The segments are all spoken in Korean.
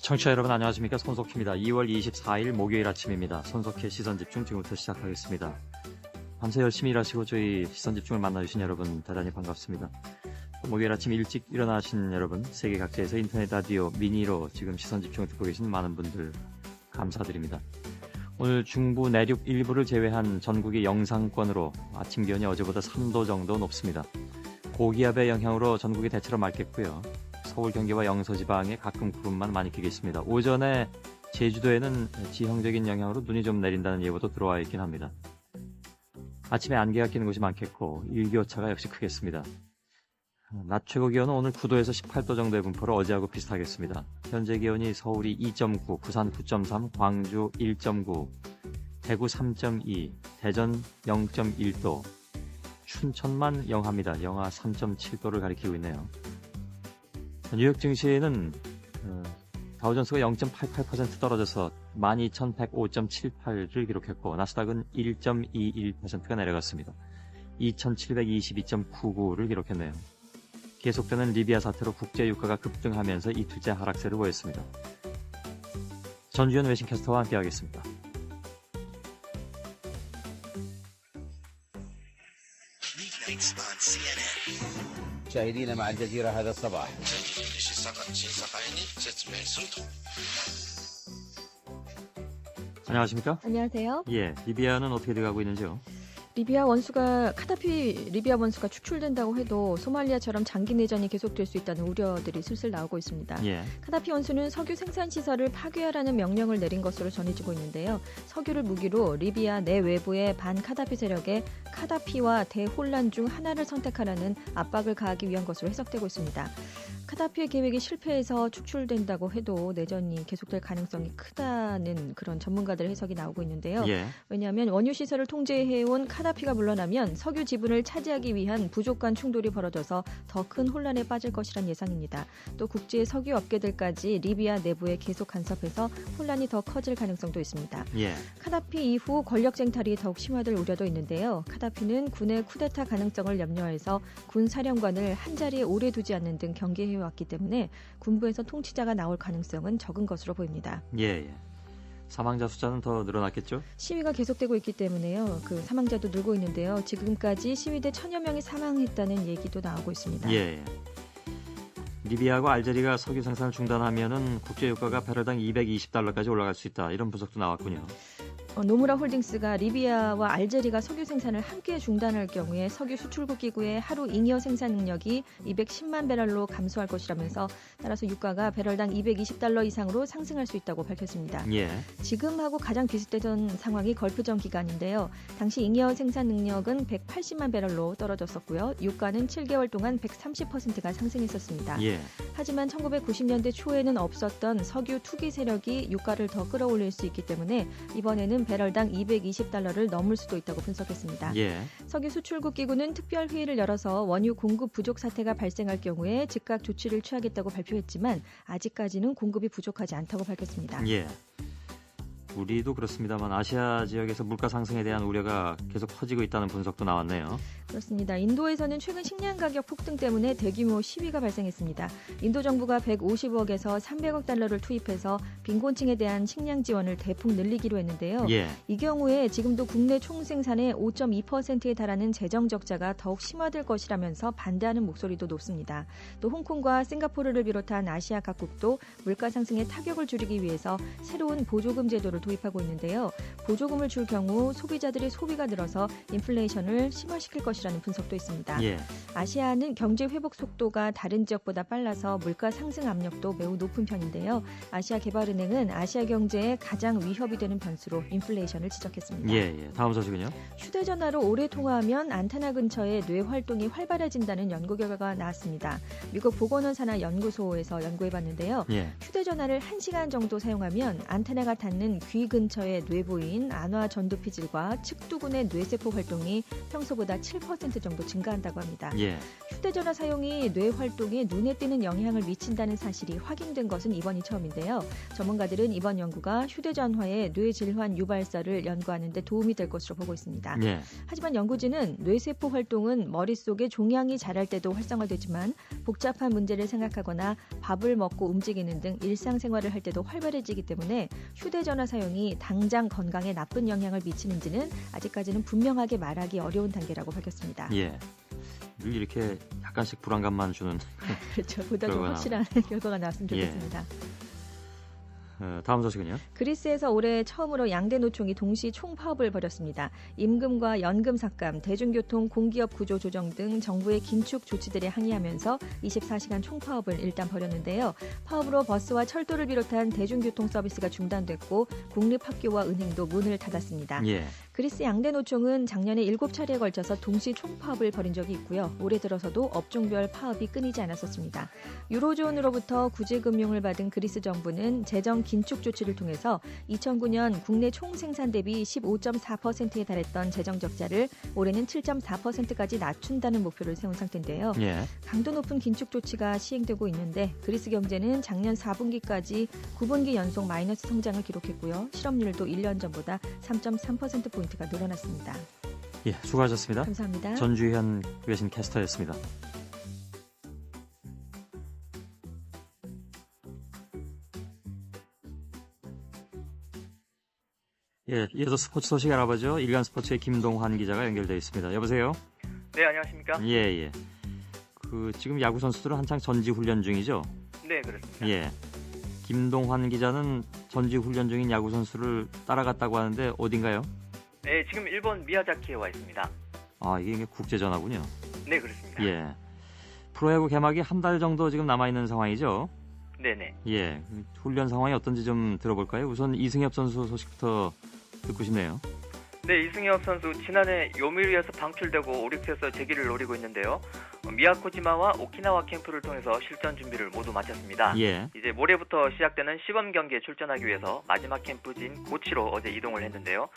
청취자 여러분 안녕하십니까, 손석희입니다. 2월 24일 목요일 아침입니다. 손석희의 시선집중 지금부터 시작하겠습니다. 밤새 열심히 일하시고 저희 시선집중을 만나주신 여러분 대단히 반갑습니다. 목요일 아침 일찍 일어나신 여러분, 세계 각지에서 인터넷 라디오 미니로 지금 시선집중을 듣고 계신 많은 분들 감사드립니다. 오늘 중부 내륙 일부를 제외한 전국이 영상권으로 아침 기온이 어제보다 3도 정도 높습니다. 고기압의 영향으로 전국이 대체로 맑겠고요. 서울, 경기와 영서지방에 가끔 구름만 많이 끼겠습니다. 오전에 제주도에는 지형적인 영향으로 눈이 좀 내린다는 예보도 들어와 있긴 합니다. 아침에 안개가 끼는 곳이 많겠고 일교차가 역시 크겠습니다. 낮 최고 기온은 오늘 9도에서 18도 정도의 분포로 어제하고 비슷하겠습니다. 현재 기온이 서울이 2.9, 부산 9.3, 광주 1.9, 대구 3.2, 대전 0.1도, 춘천만 영하입니다. 영하 3.7도를 가리키고 있네요. 뉴욕 증시는 다우존스가 0.88% 떨어져서 12,105.78를 기록했고, 나스닥은 1.21%가 내려갔습니다. 2,722.99를 기록했네요. 계속되는 리비아 사태로 국제 유가가 급등하면서 이틀째 하락세를 보였습니다. 전주현 외신캐스터와 함께하겠습니다. مشاهدينا مع الجزيرة هذا الصباح. 안녕하십니까? 안녕하세요. 예, 리비아는 어떻게 돼가고 있는지요? 카다피 리비아 원수가 축출된다고 해도 소말리아처럼 장기 내전이 계속될 수 있다는 우려들이 슬슬 나오고 있습니다. 예. 카다피 원수는 석유 생산 시설을 파괴하라는 명령을 내린 것으로 전해지고 있는데요. 석유를 무기로 리비아 내 외부의 반카다피 세력에 카다피와 대혼란 중 하나를 선택하라는 압박을 가하기 위한 것으로 해석되고 있습니다. 카다피의 계획이 실패해서 축출된다고 해도 내전이 계속될 가능성이 크다는 그런 전문가들의 해석이 나오고 있는데요. 예. 왜냐하면 원유 시설을 통제해온 카다피가 물러나면 석유 지분을 차지하기 위한 부족 간 충돌이 벌어져서 더 큰 혼란에 빠질 것이란 예상입니다. 또 국제 석유 업계들까지 리비아 내부에 계속 간섭해서 혼란이 더 커질 가능성도 있습니다. 예. 카다피 이후 권력 쟁탈이 더욱 심화될 우려도 있는데요. 카다피는 군의 쿠데타 가능성을 염려해서 군 사령관을 한자리에 오래 두지 않는 등 경계해왔기 때문에 군부에서 통치자가 나올 가능성은 적은 것으로 보입니다. 예. 사망자 숫자는 더 늘어났겠죠? 시위가 계속되고 있기 때문에요. 그 사망자도 늘고 있는데요. 지금까지 시위대 1000여 명이 사망했다는 얘기도 나오고 있습니다. 예. 리비아하고 알제리가 석유 생산을 중단하면은 국제 유가가 배럴당 220달러까지 올라갈 수 있다. 이런 분석도 나왔군요. 노무라 홀딩스가 리비아와 알제리가 석유 생산을 함께 중단할 경우에 석유 수출국 기구의 하루 잉여 생산 능력이 210만 배럴로 감소할 것이라면서 따라서 유가가 배럴당 220달러 이상으로 상승할 수 있다고 밝혔습니다. 예. 지금하고 가장 비슷했던 상황이 걸프전 기간인데요. 당시 잉여 생산 능력은 180만 배럴로 떨어졌었고요. 유가는 7개월 동안 130%가 상승했었습니다. 예. 하지만 1990년대 초에는 없었던 석유 투기 세력이 유가를 더 끌어올릴 수 있기 때문에 이번에는 배럴당 220달러를 넘을 수도 있다고 분석했습니다. 예. 석유 수출국 기구는 특별 회의를 열어서 원유 공급 부족 사태가 발생할 경우에 즉각 조치를 취하겠다고 발표했지만 아직까지는 공급이 부족하지 않다고 밝혔습니다. 예. 우리도 그렇습니다만 아시아 지역에서 물가 상승에 대한 우려가 계속 커지고 있다는 분석도 나왔네요. 그렇습니다. 인도에서는 최근 식량 가격 폭등 때문에 대규모 시위가 발생했습니다. 인도 정부가 150억에서 300억 달러를 투입해서 빈곤층에 대한 식량 지원을 대폭 늘리기로 했는데요. 예. 이 경우에 지금도 국내 총생산의 5.2%에 달하는 재정 적자가 더욱 심화될 것이라면서 반대하는 목소리도 높습니다. 또 홍콩과 싱가포르를 비롯한 아시아 각국도 물가 상승의 타격을 줄이기 위해서 새로운 보조금 제도를 도입하고 있는데요. 보조금을 줄 경우 소비자들의 소비가 늘어서 인플레이션을 심화시킬 것이라는 분석도 있습니다. 예. 아시아는 경제 회복 속도가 다른 지역보다 빨라서 물가 상승 압력도 매우 높은 편인데요. 아시아개발은행은 아시아 경제에 가장 위협이 되는 변수로 인플레이션을 지적했습니다. 예. 다음 소식은요? 휴대전화로 오래 통화하면 안테나 근처에 뇌 활동이 활발해진다는 연구 결과가 나왔습니다. 미국 보건원산하연구소에서 연구해봤는데요. 예. 휴대전화를 1시간 정도 사용하면 안테나가 닿는 귀 근처에 뇌부인 안화 전두피질과 측두근의 뇌세포 활동이 평소보다 7% 정도 증가한다고 합니다. 예. 휴대전화 사용이 뇌 활동에 눈에 띄는 영향을 미친다는 사실이 확인된 것은 이번이 처음인데요. 전문가들은 이번 연구가 휴대전화의 뇌질환 유발사를 연구하는 데 도움이 될 것으로 보고 있습니다. 예. 하지만 연구진은 뇌세포 활동은 머릿속에 종양이 자랄 때도 활성화되지만 복잡한 문제를 생각하거나 밥을 먹고 움직이는 등 일상생활을 할 때도 활발해지기 때문에 휴대전화 사용이 당장 건강에 나쁜 영향을 미치는지는 아직까지는 분명하게 말하기 어려운 단계라고 밝혔습니다. 예. 늘 이렇게 약간씩 불안감만 주는. 그렇죠. 보다 좀 결과가 확실한 결과가 나왔으면 예. 좋겠습니다. 다음 소식은요? 그리스에서 올해 처음으로 양대 노총이 동시 총파업을 벌였습니다. 임금과 연금 삭감, 대중교통, 공기업 구조 조정 등 정부의 긴축 조치들에 항의하면서 24시간 총파업을 일단 벌였는데요. 파업으로 버스와 철도를 비롯한 대중교통 서비스가 중단됐고 국립학교와 은행도 문을 닫았습니다. 예. 그리스 양대 노총은 작년에 7차례에 걸쳐서 동시 총파업을 벌인 적이 있고요. 올해 들어서도 업종별 파업이 끊이지 않았었습니다. 유로존으로부터 구제금융을 받은 그리스 정부는 재정 긴축 조치를 통해서 2009년 국내 총생산 대비 15.4%에 달했던 재정 적자를 올해는 7.4%까지 낮춘다는 목표를 세운 상태인데요. 예. 강도 높은 긴축 조치가 시행되고 있는데 그리스 경제는 작년 4분기까지 9분기 연속 마이너스 성장을 기록했고요. 실업률도 1년 전보다 3.3%포인트가 늘어났습니다. 예, 수고하셨습니다. 감사합니다. 전주현 외신 캐스터였습니다. 예, 이어서 스포츠 소식 알아보죠. 일간 스포츠의 김동환 기자가 연결되어 있습니다. 여보세요? 네, 안녕하십니까? 예, 예. 지금 야구 선수들은 한창 전지 훈련 중이죠? 네, 그렇습니다. 예. 김동환 기자는 전지 훈련 중인 야구 선수를 따라갔다고 하는데 어딘가요? 네, 지금 일본 미야자키에 와 있습니다. 아, 이게 국제 전화군요. 네, 그렇습니다. 예. 프로야구 개막이 한 달 정도 지금 남아 있는 상황이죠? 네네. 예. 훈련 상황이 어떤지 좀 들어볼까요? 우선 이승엽 선수 소식부터 듣고 싶네요. 네, 이승엽 선수 지난해 요미우리에서 방출되고 오릭스에서 재기를 노리고 있는데요. 미야코지마와 오키나와 캠프를 통해서 실전 준비를 모두 마쳤습니다. 예. 이제 모레부터 시작되는 시범 경기에 출전하기 위해서 마지막 캠프지인 고치로 어제 이동을 했는데요.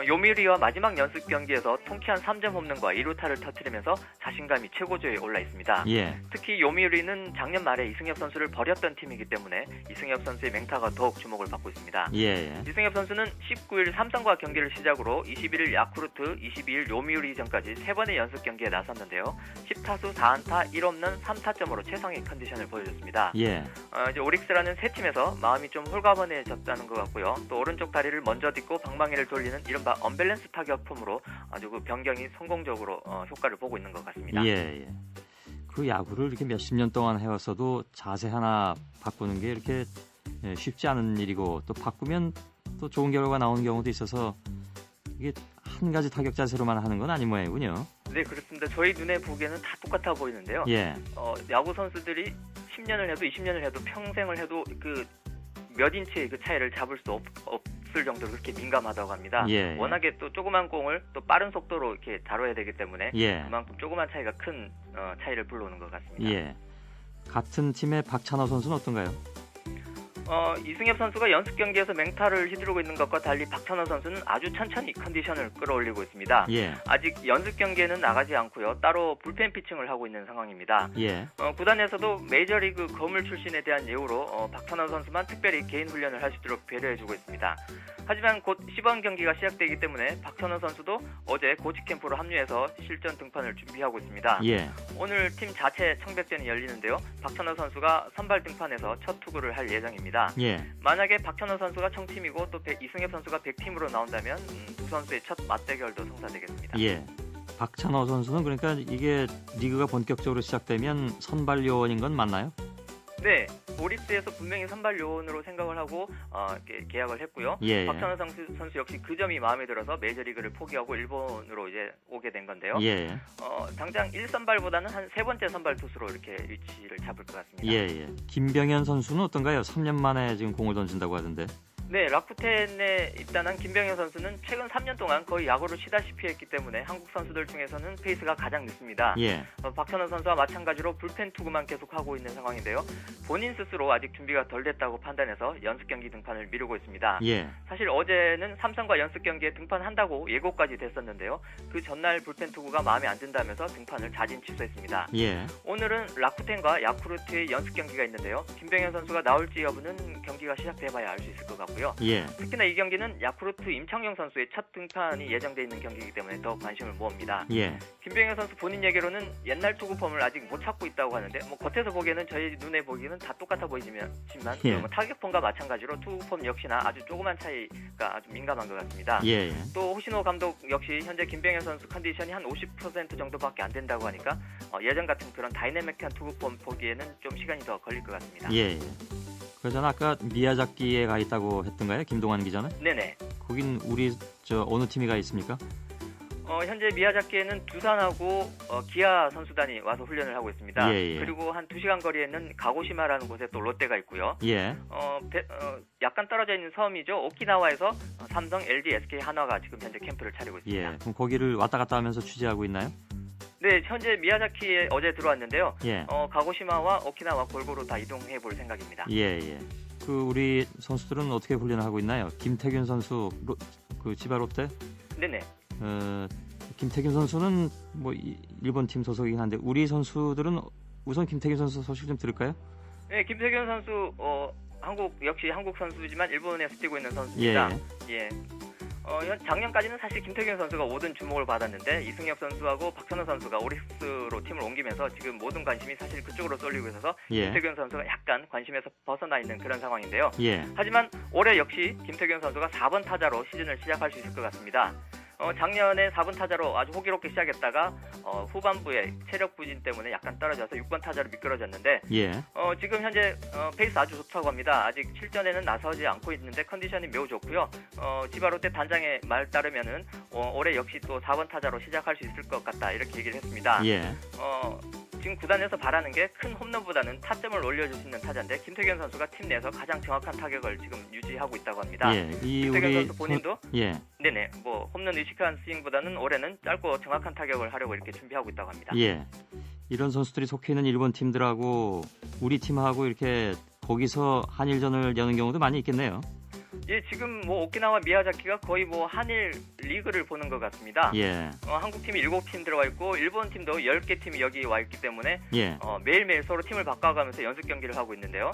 요미우리와 마지막 연습 경기에서 통쾌한 3점 홈런과 2루타를 터뜨리면서 자신감이 최고조에 올라 있습니다. 예. 특히 요미우리는 작년 말에 이승엽 선수를 버렸던 팀이기 때문에 이승엽 선수의 맹타가 더욱 주목을 받고 있습니다. 예. 이승엽 선수는 19일 삼성과 경기를 시작으로 21일 야쿠르트, 22일 요미우리전까지 3번의 연습 경기에 나섰는데요. 10타수 4안타 1홈런 3타점으로 최상의 컨디션을 보여줬습니다. 예. 이제 오릭스라는 새 팀에서 마음이 좀 홀가분해졌다는 것 같고요. 또 오른쪽 다리를 먼저 딛고 방망이를 돌리는 이른바 언밸런스 타격 폼으로 아주 그 변경이 성공적으로 효과를 보고 있는 것 같습니다. 예. 그 야구를 이렇게 몇십 년 동안 해왔어도 자세 하나 바꾸는 게 이렇게 쉽지 않은 일이고 또 바꾸면 또 좋은 결과가 나오는 경우도 있어서 이게 한 가지 타격 자세로만 하는 건 아닌 모양이군요. 네, 그렇습니다. 저희 눈에 보기에는 다 똑같아 보이는데요. 예. 야구 선수들이 10년을 해도 20년을 해도 평생을 해도 그 몇 인치의 그 차이를 잡을 수 없을 정도로 그렇게 민감하다고 합니다. 예. 워낙에 또 조그만 공을 또 빠른 속도로 이렇게 다뤄야 되기 때문에 예. 그만큼 조그만 차이가 큰 차이를 불러오는 것 같습니다. 예. 같은 팀의 박찬호 선수는 어떤가요? 이승엽 선수가 연습 경기에서 맹타를 휘두르고 있는 것과 달리 박찬호 선수는 아주 천천히 컨디션을 끌어올리고 있습니다. 예. 아직 연습 경기에는 나가지 않고요. 따로 불펜 피칭을 하고 있는 상황입니다. 예. 구단에서도 메이저리그 거물 출신에 대한 예우로 박찬호 선수만 특별히 개인 훈련을 할 수 있도록 배려해주고 있습니다. 하지만 곧 시범 경기가 시작되기 때문에 박찬호 선수도 어제 고치 캠프로 합류해서 실전 등판을 준비하고 있습니다. 예. 오늘 팀 자체 청백전이 열리는데요. 박찬호 선수가 선발 등판해서 첫 투구를 할 예정입니다. 예. 만약에 박찬호 선수가 청팀이고 또 이승엽 선수가 100팀으로 나온다면 두 선수의 첫 맞대결도 성사되겠습니다. 예. 박찬호 선수는 그러니까 이게 리그가 본격적으로 시작되면 선발 요원인 건 맞나요? 네, 오릭스에서 분명히 선발 요원으로 생각을 하고 계약을 했고요. 예. 박찬호 선수 역시 그 점이 마음에 들어서 메이저리그를 포기하고 일본으로 이제 오게 된 건데요. 예. 당장 1선발보다는 한 세 번째 선발 투수로 이렇게 위치를 잡을 것 같습니다. 예. 김병현 선수는 어떤가요? 3년 만에 지금 공을 던진다고 하던데. 네, 라쿠텐에 입단한 김병현 선수는 최근 3년 동안 거의 야구를 쉬다시피 했기 때문에 한국 선수들 중에서는 페이스가 가장 늦습니다. 예. 박찬호 선수와 마찬가지로 불펜 투구만 계속하고 있는 상황인데요. 본인 스스로 아직 준비가 덜 됐다고 판단해서 연습 경기 등판을 미루고 있습니다. 예. 사실 어제는 삼성과 연습 경기에 등판한다고 예고까지 됐었는데요. 그 전날 불펜 투구가 마음에 안 든다면서 등판을 자진 취소했습니다. 예. 오늘은 라쿠텐과 야쿠르트의 연습 경기가 있는데요. 김병현 선수가 나올지 여부는 경기가 시작돼봐야 알 수 있을 것 같고요. 예. 특히나 이 경기는 야쿠르트 임창용 선수의 첫 등판이 예정돼 있는 경기이기 때문에 더 관심을 모읍니다. 예. 김병현 선수 본인 얘기로는 옛날 투구 폼을 아직 못 찾고 있다고 하는데 겉에서 보기에는 저희 눈에 보기에는 다 똑같아 보이지만 예. 타격 폼과 마찬가지로 투구 폼 역시나 아주 조그만 차이가 아주 민감한 것 같습니다. 예. 또 호시노 감독 역시 현재 김병현 선수 컨디션이 한 50% 정도밖에 안 된다고 하니까 예전 같은 그런 다이내믹한 투구 폼 보기에는 좀 시간이 더 걸릴 것 같습니다. 예. 그러잖아 아까 미야자키에 가 있다고 했던가요? 김동환 기자는? 네네. 거긴 우리 어느 팀이 가 있습니까? 현재 미야자키에는 두산하고 기아 선수단이 와서 훈련을 하고 있습니다. 예. 그리고 한 2시간 거리에 있는 가고시마라는 곳에 또 롯데가 있고요. 예. 약간 떨어져 있는 섬이죠. 오키나와에서 삼성, LG, SK, 한화가 지금 현재 캠프를 차리고 있습니다. 예. 그럼 거기를 왔다 갔다 하면서 취재하고 있나요? 네, 현재 미야자키에 어제 들어왔는데요. 예. 가고시마와 오키나와 골고루 다 이동해 볼 생각입니다. 예. 그 우리 선수들은 어떻게 훈련을 하고 있나요? 김태균 선수 그 지바 롯데? 네네. 김태균 선수는 뭐 일본 팀 소속이긴 한데 우리 선수들은 우선 김태균 선수 소식 좀 들을까요? 네, 김태균 선수 역시 한국 선수지만 일본에서 뛰고 있는 선수입니다. 예. 작년까지는 사실 김태균 선수가 모든 주목을 받았는데 이승엽 선수하고 박찬호 선수가 오리스로 팀을 옮기면서 지금 모든 관심이 사실 그쪽으로 쏠리고 있어서 예. 김태균 선수가 약간 관심에서 벗어나 있는 그런 상황인데요. 예. 하지만 올해 역시 김태균 선수가 4번 타자로 시즌을 시작할 수 있을 것 같습니다. 작년에 4번 타자로 아주 호기롭게 시작했다가 후반부에 체력 부진 때문에 약간 떨어져서 6번 타자로 미끄러졌는데 예. 지금 현재 페이스 아주 좋다고 합니다. 아직 실전에는 나서지 않고 있는데 컨디션이 매우 좋고요. 지바롯데 단장의 말 따르면은 올해 역시 또 4번 타자로 시작할 수 있을 것 같다 이렇게 얘기를 했습니다. 예. 지금 구단에서 바라는 게 큰 홈런보다는 타점을 올려줄 수 있는 타자인데 김태균 선수가 팀 내에서 가장 정확한 타격을 지금 유지하고 있다고 합니다. 예. 김태균 선수 본인도 예. 네네 홈런 의식한 스윙보다는 올해는 짧고 정확한 타격을 하려고 이렇게 준비하고 있다고 합니다. 예. 이런 선수들이 속해 있는 일본 팀들하고 우리 팀하고 이렇게 거기서 한일전을 여는 경우도 많이 있겠네요. 예, 지금 오키나와 미야자키가 거의 한일 리그를 보는 것 같습니다. 예. 한국 팀이 7팀 들어와 있고 일본 팀도 10개 팀이 여기 와 있기 때문에 예. 매일매일 서로 팀을 바꿔가면서 연습 경기를 하고 있는데요.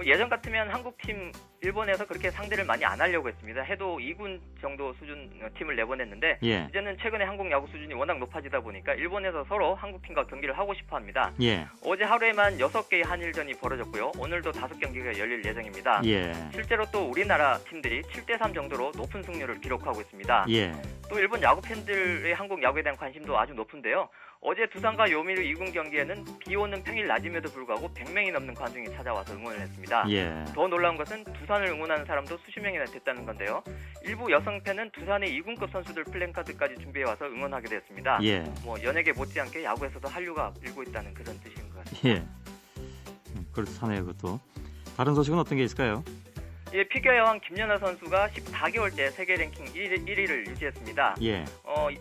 예전 같으면 한국 팀 일본에서 그렇게 상대를 많이 안 하려고 했습니다. 해도 2군 정도 수준 팀을 내보냈는데 예. 이제는 최근에 한국 야구 수준이 워낙 높아지다 보니까 일본에서 서로 한국 팀과 경기를 하고 싶어 합니다. 예. 어제 하루에만 6개의 한일전이 벌어졌고요. 오늘도 5경기가 열릴 예정입니다. 예. 실제로 또 우리나라 팀들이 7대3 정도로 높은 승률을 기록하고 있습니다. 예. 또 일본 야구 팬들의 한국 야구에 대한 관심도 아주 높은데요. 어제 두산과 요미르 2군 경기에는 비 오는 평일 낮임에도 불구하고 100명이 넘는 관중이 찾아와서 응원을 했습니다. 예. 더 놀라운 것은 두산을 응원하는 사람도 수십 명이나 됐다는 건데요. 일부 여성 팬은 두산의 2군급 선수들 플랜카드까지 준비해와서 응원하게 됐습니다. 예. 연예계 못지않게 야구에서도 한류가 일고 있다는 그런 뜻인 것 같습니다. 예. 그렇다네요, 그것도. 다른 소식은 어떤 게 있을까요? 예, 피겨 여왕 김연아 선수가 14개월째 세계 랭킹 1위를 유지했습니다. 예.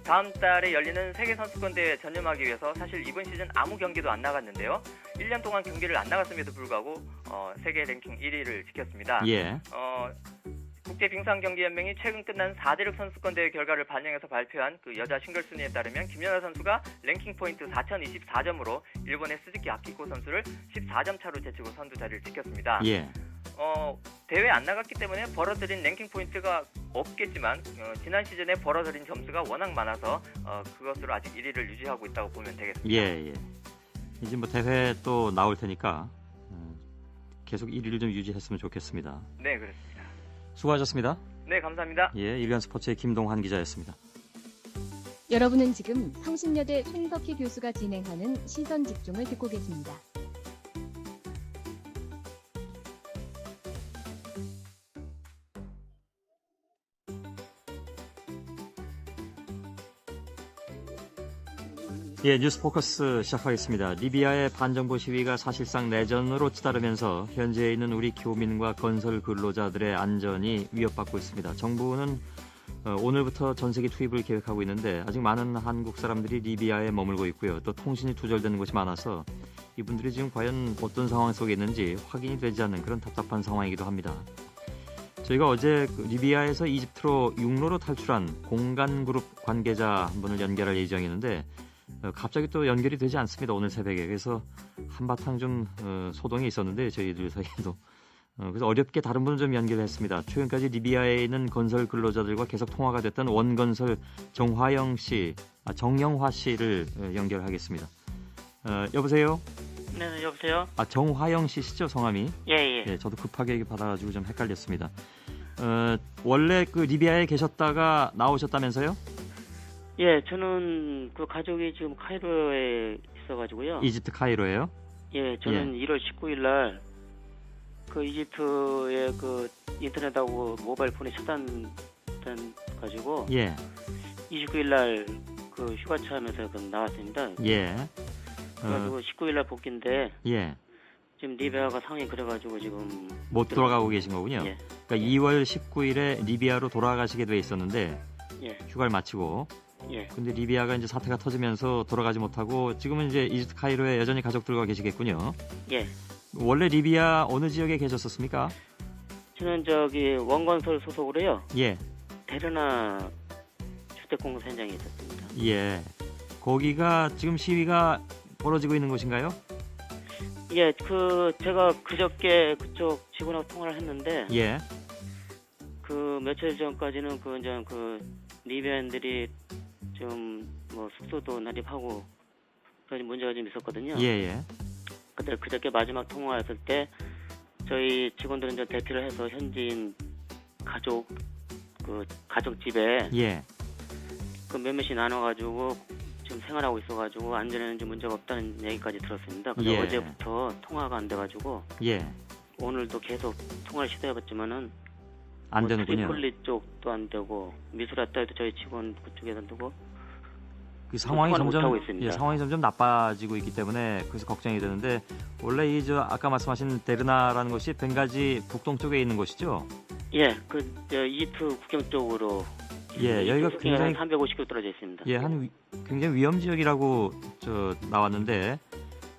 다음 달에 열리는 세계 선수권대회에 전념하기 위해서 사실 이번 시즌 아무 경기도 안 나갔는데요. 1년 동안 경기를 안 나갔음에도 불구하고 세계 랭킹 1위를 지켰습니다. 예. 국제빙상경기연맹이 최근 끝난 4대륙 선수권대회 결과를 반영해서 발표한 그 여자 싱글 순위에 따르면 김연아 선수가 랭킹 포인트 4,024점으로 일본의 스즈키 아키코 선수를 14점 차로 제치고 선두 자리를 지켰습니다. 예. 대회 안 나갔기 때문에 벌어들인 랭킹 포인트가 없겠지만 지난 시즌에 벌어들인 점수가 워낙 많아서 그것으로 아직 1위를 유지하고 있다고 보면 되겠습니다. 예. 이제 대회 또 나올 테니까 계속 1위를 좀 유지했으면 좋겠습니다. 네, 그렇습니다. 수고하셨습니다. 네, 감사합니다. 예, 일간 스포츠의 김동환 기자였습니다. 여러분은 지금 성신여대 손석희 교수가 진행하는 시선 집중을 듣고 계십니다. 예, 뉴스 포커스 시작하겠습니다. 리비아의 반정부 시위가 사실상 내전으로 치달으면서 현지에 있는 우리 교민과 건설 근로자들의 안전이 위협받고 있습니다. 정부는 오늘부터 전세기 투입을 계획하고 있는데 아직 많은 한국 사람들이 리비아에 머물고 있고요. 또 통신이 두절되는 곳이 많아서 이분들이 지금 과연 어떤 상황 속에 있는지 확인이 되지 않는 그런 답답한 상황이기도 합니다. 저희가 어제 리비아에서 이집트로 육로로 탈출한 공간그룹 관계자 한 분을 연결할 예정이었는데 갑자기 또 연결이 되지 않습니다. 오늘 새벽에. 그래서 한바탕 좀 소동이 있었는데 저희들 사이에도 그래서 어렵게 다른 분을 좀 연결했습니다. 최근까지 리비아에 있는 건설 근로자들과 계속 통화가 됐던 원건설 정영화 씨를 연결하겠습니다. 여보세요? 네, 여보세요? 정화영 씨시죠, 성함이? 예. 네, 저도 급하게 받아가지고 좀 헷갈렸습니다. 원래 그 리비아에 계셨다가 나오셨다면서요? 예, 저는 그 가족이 지금 카이로에 있어가지고요. 이집트 카이로예요? 예, 저는 1월 19일 날 그 이집트의 그 인터넷하고 모바일 폰이 차단된 가지고 예, 29일 날 그 휴가차하면서 나왔습니다. 예, 그래가지고 19일 날 복귀인데 예. 지금 리비아가 상황이 그래가지고 지금 못 돌아가고 계신 거군요. 예. 그러니까 2월 19일에 리비아로 돌아가시게 돼 있었는데 예, 휴가를 마치고 예, 근데 리비아가 이제 사태가 터지면서 돌아가지 못하고 지금은 이제 이집트 카이로에 여전히 가족들과 계시겠군요. 예. 원래 리비아 어느 지역에 계셨었습니까? 저는 저기 원건설 소속으로요. 예, 데르나 주택공사 현장에 있었습니다. 예. 거기가 지금 시위가 벌어지고 있는 곳인가요? 예, 제가 그저께 그쪽 직원하고 통화를 했는데, 예, 그 며칠 전까지는 리비아인들이 좀 뭐 숙소도 난입하고 그런 문제가 좀 있었거든요. 예. 근데 그저께 마지막 통화했을 때 저희 직원들은 좀 대피를 해서 현지인 가족집에 예. 그 몇몇이 나눠가지고 지금 생활하고 있어가지고 안전에는 좀 문제가 없다는 얘기까지 들었습니다. 근데 예. 어제부터 통화가 안 돼가지고 예. 오늘도 계속 통화를 시도해봤지만은 안 되는군요. 트리폴리 쪽도 안 되고 미수라따에도 저희 직원 그쪽에도 안 되고 그 상황이 통화를 못하고 점점 있습니다. 상황이 점점 나빠지고 있기 때문에 그래서 걱정이 되는데 원래 아까 말씀하신 데르나라는 곳이 벵가지 북동쪽에 있는 곳이죠? 예, 이집트 국경 쪽으로 예, 여기가 굉장히 350km 떨어져 있습니다. 예, 굉장히 위험 지역이라고 나왔는데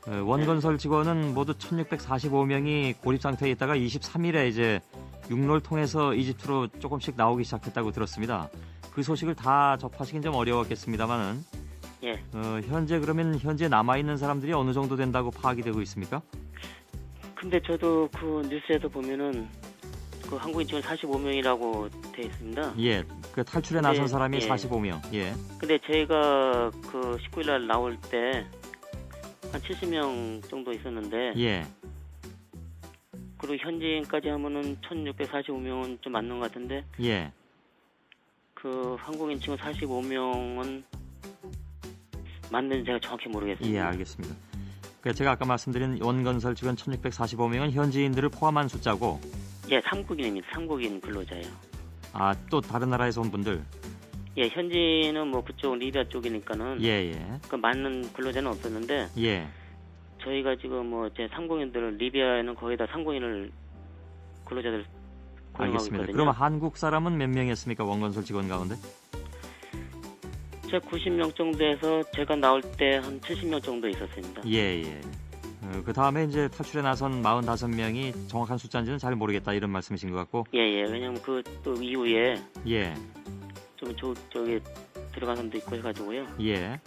원건설 직원은 모두 1,645명이 고립 상태에 있다가 23일에 이제 육로를 통해서 이집트로 조금씩 나오기 시작했다고 들었습니다. 그 소식을 다 접하시긴 좀 어려웠겠습니다만은 예. 현재 남아 있는 사람들이 어느 정도 된다고 파악이 되고 있습니까? 근데 저도 그 뉴스에서 보면은 그 한국인 지원 45명이라고 돼 있습니다. 예, 그 탈출에 나선 네, 사람이 예. 45명. 예, 근데 저희가 그 19일 날 나올 때 한 70명 정도 있었는데 예, 그리고 현지인까지 하면은 1,645명은 좀 맞는 것 같은데 예. 그 한국인 지원 45명은 맞는지 제가 정확히 모르겠습니다. 예, 알겠습니다. 제가 아까 말씀드린 원건설 직원 1,645명은 현지인들을 포함한 숫자고, 예, 삼국인입니다. 삼국인 근로자예요. 또 다른 나라에서 온 분들. 예, 현지는 뭐 그쪽 리비아 쪽이니까는 예. 그 맞는 근로자는 없었는데 예. 저희가 지금 뭐 제 상공인들을 리비아에는 거의 다 상공인을 근로자들 고용하고 알겠습니다. 있거든요. 그러면 한국 사람은 몇 명이었습니까? 원건설 직원 가운데? 제 90명 정도에서 제가 나올 때 한 70명 정도 있었습니다. 예. 그 다음에 이제 탈출에 나선 45명이 정확한 숫자인지는 잘 모르겠다 이런 말씀이신 것 같고. 예. 왜냐면 그 또 이후에 예. 좀 저기 들어간 사람도 있고 해가지고요. 예.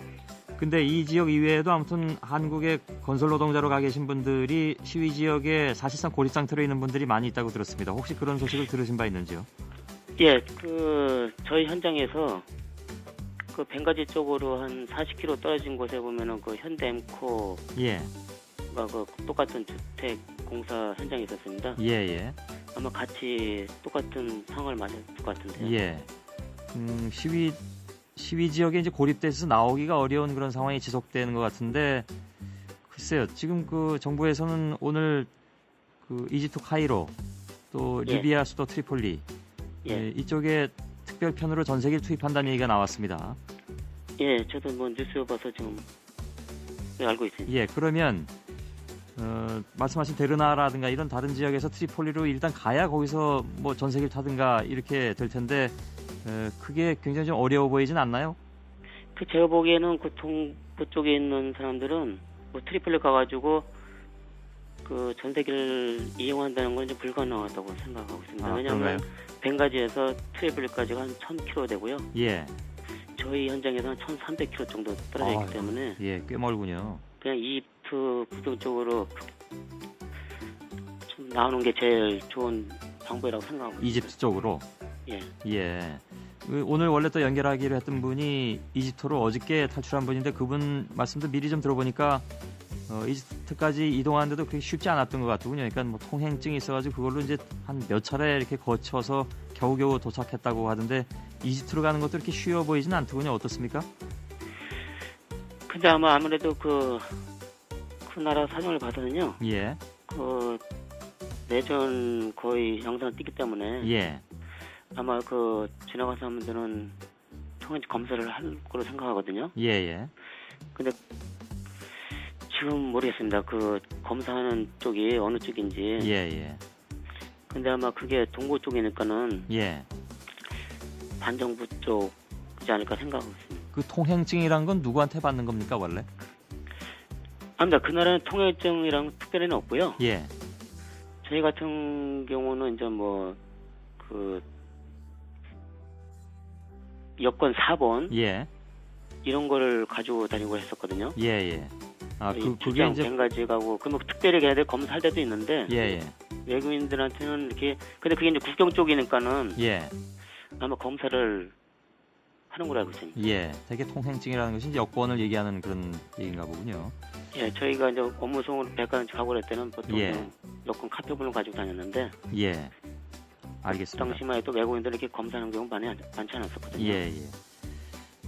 근데 이 지역 이외에도 아무튼 한국의 건설 노동자로 가 계신 분들이 시위 지역에 사실상 고립 상태로 있는 분들이 많이 있다고 들었습니다. 혹시 그런 소식을 들으신 바 있는지요? 예, 저희 현장에서 그 벵가지 쪽으로 한 40km 떨어진 곳에 보면은 그 현대엠코가 예. 그 똑같은 주택 공사 현장에 있었습니다. 예. 아마 같이 똑같은 상황을 맞을 것 같은데요. 예. 시위 지역에 이제 고립돼서 나오기가 어려운 그런 상황이 지속되는 것 같은데 글쎄요. 지금 그 정부에서는 오늘 그 이집트 카이로 또 리비아 수도 트리폴리 이쪽에 특별편으로 전세기를 투입한다는 얘기가 나왔습니다. 예, 저도 뭐 뉴스 봐서 지금 네, 알고 있습니다. 예, 그러면 말씀하신 데르나라든가 이런 다른 지역에서 트리폴리로 일단 가야 거기서 뭐 전세기를 타든가 이렇게 될 텐데 그게 굉장히 좀 어려워 보이진 않나요? 그 제가 보기에는 그 동부 쪽에 있는 사람들은 뭐 트리폴리 가가지고 그 전세기를 이용한다는 건 좀 불가능하다고 생각하고 있습니다. 아, 왜냐하면 그런가요? 벤가지에서 트리폴리까지가 한 1,000km 되고요. 예, 저희 현장에서는 1,300km 정도 떨어져 있기 아이고. 때문에 예, 꽤 멀군요. 그냥 이집트 부동쪽으로 좀 나오는 게 제일 좋은 방법이라고 생각하고 있습니다. 이집트 쪽으로. 예. 예. 오늘 원래 또 연결하기로 했던 분이 이집트로 어저께 탈출한 분인데 그분 말씀도 미리 좀 들어보니까 이집트까지 이동하는데도 그렇게 쉽지 않았던 것 같더군요. 그러니까 뭐 통행증이 있어가지고 그걸로 이제 한 몇 차례 이렇게 거쳐서 겨우겨우 도착했다고 하던데 이집트로 가는 것도 이렇게 쉬워 보이진 않더군요. 어떻습니까? 근데 아마 아무래도 그 나라 사정을 봐서는요. 예, 그 내전 거의 영상을 띄기 때문에 예, 아마 그 지나간 사람들은 통행 검사를 할 거로 생각하거든요. 예, 예, 근데 지금 모르겠습니다. 그 검사하는 쪽이 어느 쪽인지. 예, 예, 근데 아마 그게 동부 쪽이니까는 예. 반정부 쪽이지 않을까 생각하고 있습니다. 그 통행증이란 건 누구한테 받는 겁니까 원래? 아닙니다. 그 나라는 통행증이랑 특별히는 없고요. 예, 저희 같은 경우는 이제 뭐 그 여권 4번 예, 이런 거를 가지고 다니고 했었거든요. 예, 예. 아, 그게 출장 이제 뱅가지 가고 그뭐 특별히 걔네들 검사할 때도 있는데 예, 예, 외국인들한테는 이렇게 근데 그게 이제 국경 쪽이니까는 예, 아마 검사를 하는 걸로 알고 있습니다. 예. 되게 통행증이라는 것이 이제 여권을 얘기하는 그런 얘기인가 보군요. 예, 저희가 이제 업무송으로 백화점 가고 그럴 때는 보통 예. 여권 카표본을 가지고 다녔는데 예, 알겠습니다. 당시만 해도 외국인들 이렇게 검사하는 경우 많지 않았었거든요. 예, 예.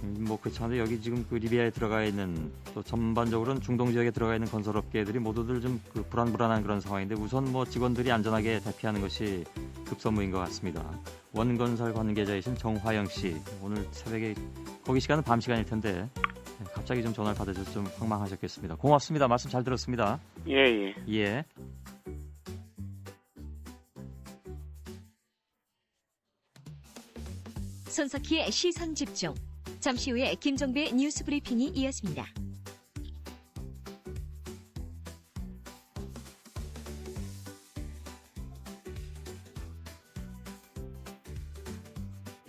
뭐 그렇지만도 여기 지금 그 리비아에 들어가 있는 또 전반적으로는 중동 지역에 들어가 있는 건설업계들이 모두들 좀 그 불안불안한 그런 상황인데 우선 뭐 직원들이 안전하게 대피하는 것이 급선무인 것 같습니다. 원건설 관계자이신 정화영 씨 오늘 새벽에 거기 시간은 밤 시간일 텐데 갑자기 좀 전화를 받으셔서 좀 황망하셨겠습니다. 고맙습니다. 말씀 잘 들었습니다. 예, 예. 예. 손석희의 시선 집중. 잠시 후에 김종배의 뉴스 브리핑이 이어집니다.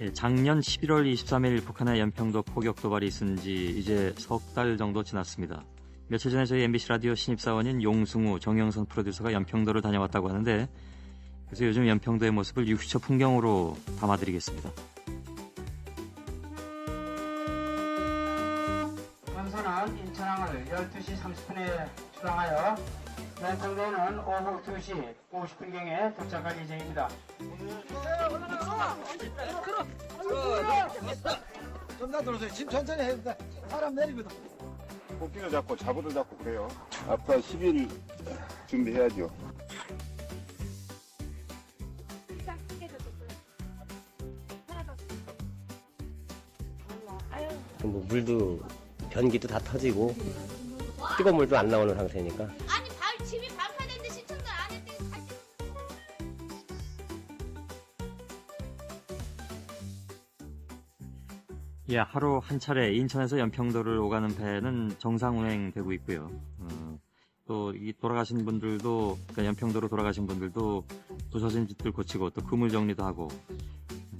예, 작년 11월 23일 북한의 연평도 포격 도발이 있은 지 이제 석 달 정도 지났습니다. 며칠 전에 저희 MBC 라디오 신입사원인 용승우, 정영선 프로듀서가 연평도를 다녀왔다고 하는데 그래서 요즘 연평도의 모습을 60초 풍경으로 담아드리겠습니다. 선선은 인천항을 12시 30분에 출항하여 연평도에는 오후 2시 50분경에 도착할 예정입니다. 좀더 들어오세요. 짐 천천히 해야 돼. 사람 내리거든. 꽃길을 잡고 자부를 잡고 그래요. 앞으로 10일 준비해야죠. 뭐 물도 변기도 다 터지고 뜨거운 물도 안 나오는 상태니까. 아니 집이 반파됐는데 신청도 안 했대. 예, 하루 한 차례 인천에서 연평도를 오가는 배는 정상 운행되고 있고요. 또 이 돌아가신 분들도 그러니까 연평도로 돌아가신 분들도 부서진 집들 고치고 또 그물 정리도 하고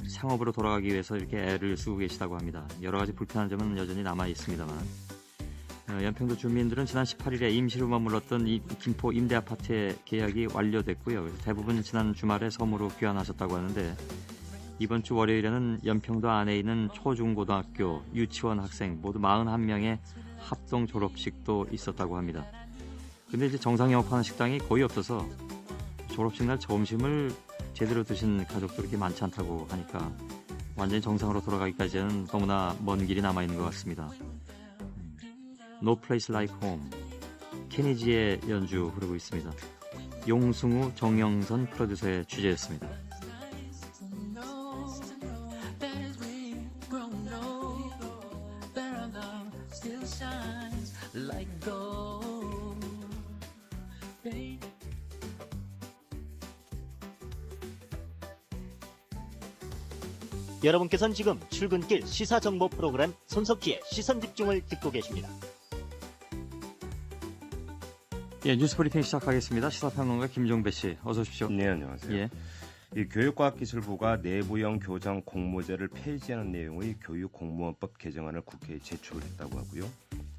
상업으로 돌아가기 위해서 이렇게 애를 쓰고 계시다고 합니다. 여러 가지 불편한 점은 여전히 남아 있습니다만 연평도 주민들은 지난 18일에 임시로 머물렀던 이 김포 임대 아파트의 계약이 완료됐고요. 대부분 지난 주말에 섬으로 귀환하셨다고 하는데 이번 주 월요일에는 연평도 안에 있는 초중고등학교, 유치원 학생 모두 41명의 합동 졸업식도 있었다고 합니다. 근데 이제 정상 영업하는 식당이 거의 없어서 졸업식 날 점심을 제대로 드신 가족도 그렇게 많지 않다고 하니까 완전히 정상으로 돌아가기까지는 너무나 먼 길이 남아있는 것 같습니다. No Place Like Home, 케니지의 연주 흐르고 있습니다. 용승우, 정영선 프로듀서의 취재였습니다. Like gold. 여러분께서는 지금 출근길 시사정보 프로그램 손석희의 시선집중을 듣고 계십니다. 예, 뉴스브리핑 시작하겠습니다. 시사평론가 김종배 씨, 어서 오십시오. 네, 안녕하세요. 예. 이 교육과학기술부가 내부형 교장 공모제를 폐지하는 내용의 교육공무원법 개정안을 국회에 제출했다고 하고요.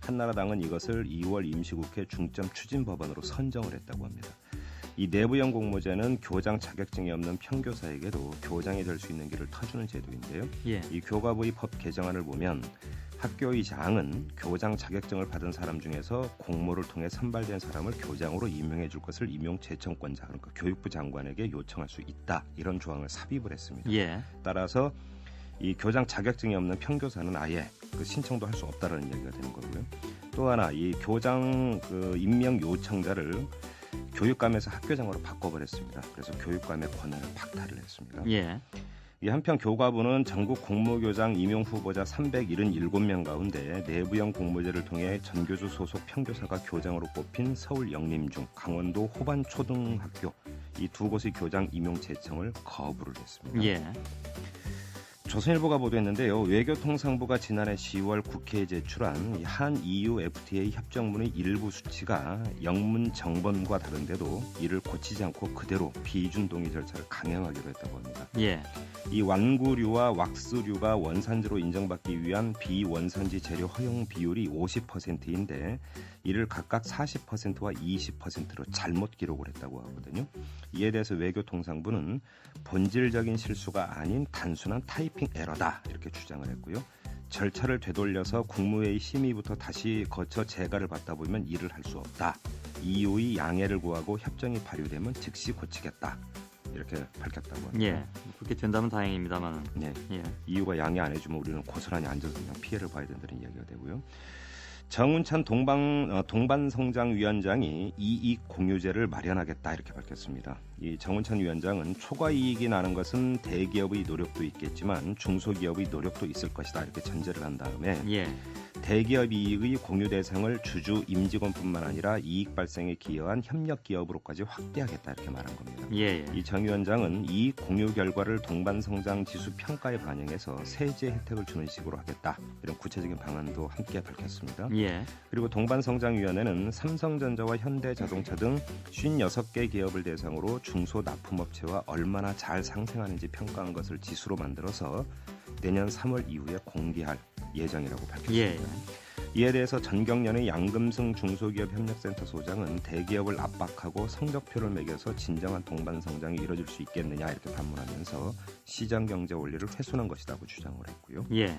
한나라당은 이것을 2월 임시국회 중점 추진 법안으로 선정을 했다고 합니다. 이 내부형 공모제는 교장 자격증이 없는 평교사에게도 교장이 될 수 있는 길을 터주는 제도인데요. 예. 이 교과부의 법 개정안을 보면 학교의 장은 교장 자격증을 받은 사람 중에서 공모를 통해 선발된 사람을 교장으로 임명해 줄 것을 임용 제청권자, 그러니까 교육부 장관에게 요청할 수 있다. 이런 조항을 삽입을 했습니다. 예. 따라서 이 교장 자격증이 없는 평교사는 아예 그 신청도 할 수 없다라는 이야기가 되는 거고요. 또 하나 이 교장 그 임명 요청자를 교육감에서 학교장으로 바꿔버렸습니다. 그래서 교육감의 권한을 박탈을 했습니다. 예. 이 한편 교과부는 전국 공모교장 임용 후보자 377명 가운데 내부형 공모제를 통해 전교조 소속 평교사가 교장으로 뽑힌 서울 영림중, 강원도 호반초등학교 이 두 곳의 교장 임용 제청을 거부를 했습니다. 예. 조선일보가 보도했는데요. 외교통상부가 지난해 10월 국회에 제출한 한 EU FTA 협정문의 일부 수치가 영문 정본과 다른데도 이를 고치지 않고 그대로 비준 동의 절차를 강행하기로 했다고 합니다. 예. 이 완구류와 왁스류가 원산지로 인정받기 위한 비원산지 재료 허용 비율이 50%인데 이를 각각 40%와 20%로 잘못 기록을 했다고 하거든요. 이에 대해서 외교통상부는 본질적인 실수가 아닌 단순한 타이핑 에러다 이렇게 주장을 했고요. 절차를 되돌려서 국무회의 심의부터 다시 거쳐 재가를 받다 보면 일을 할 수 없다. EU의 양해를 구하고 협정이 발효되면 즉시 고치겠다. 이렇게 밝혔다고 합니다. 예. 그렇게 된다면 다행입니다만. 네. 예. EU가 양해 안 해주면 우리는 고스란히 앉아서 그냥 피해를 봐야 된다는 이야기가 되고요. 정운찬 동반성장위원장이 이익 공유제를 마련하겠다 이렇게 밝혔습니다. 이 정운찬 위원장은 초과 이익이 나는 것은 대기업의 노력도 있겠지만 중소기업의 노력도 있을 것이다 이렇게 전제를 한 다음에 예. 대기업 이익의 공유 대상을 주주 임직원뿐만 아니라 이익 발생에 기여한 협력 기업으로까지 확대하겠다 이렇게 말한 겁니다. 예. 이 정 위원장은 이익 공유 결과를 동반성장 지수 평가에 반영해서 세제 혜택을 주는 식으로 하겠다 이런 구체적인 방안도 함께 밝혔습니다. 예. 그리고 동반성장위원회는 삼성전자와 현대자동차 등 56개 기업을 대상으로 중소납품업체와 얼마나 잘 상생하는지 평가한 것을 지수로 만들어서 내년 3월 이후에 공개할 예정이라고 밝혔습니다. 예. 이에 대해서 전경련의 양금승 중소기업 협력센터 소장은 대기업을 압박하고 성적표를 매겨서 진정한 동반성장이 이뤄질 수 있겠느냐 이렇게 반문하면서 시장경제 원리를 훼손한 것이라고 주장을 했고요. 예.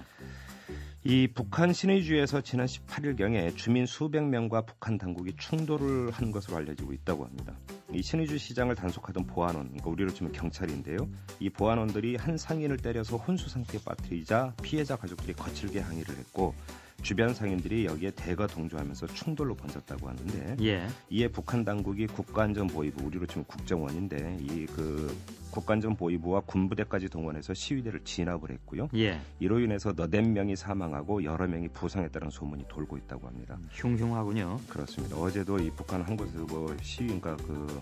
이 북한 신의주에서 지난 18일경에 주민 수백 명과 북한 당국이 충돌을 한 것으로 알려지고 있다고 합니다. 이 신의주 시장을 단속하던 보안원, 그러니까 우리로 치면 경찰인데요. 이 보안원들이 한 상인을 때려서 혼수 상태에 빠뜨리자 피해자 가족들이 거칠게 항의를 했고 주변 상인들이 여기에 대거 동조하면서 충돌로 번졌다고 하는데 예. 이에 북한 당국이 국가안전보위부, 우리로 치면 국정원인데 이 그 국가안전보위부와 군부대까지 동원해서 시위대를 진압을 했고요. 예. 이로 인해서 4명이 사망하고 여러 명이 부상했다는 소문이 돌고 있다고 합니다. 흉흉하군요. 그렇습니다. 어제도 이 북한 한 곳에서 뭐 시위인가 그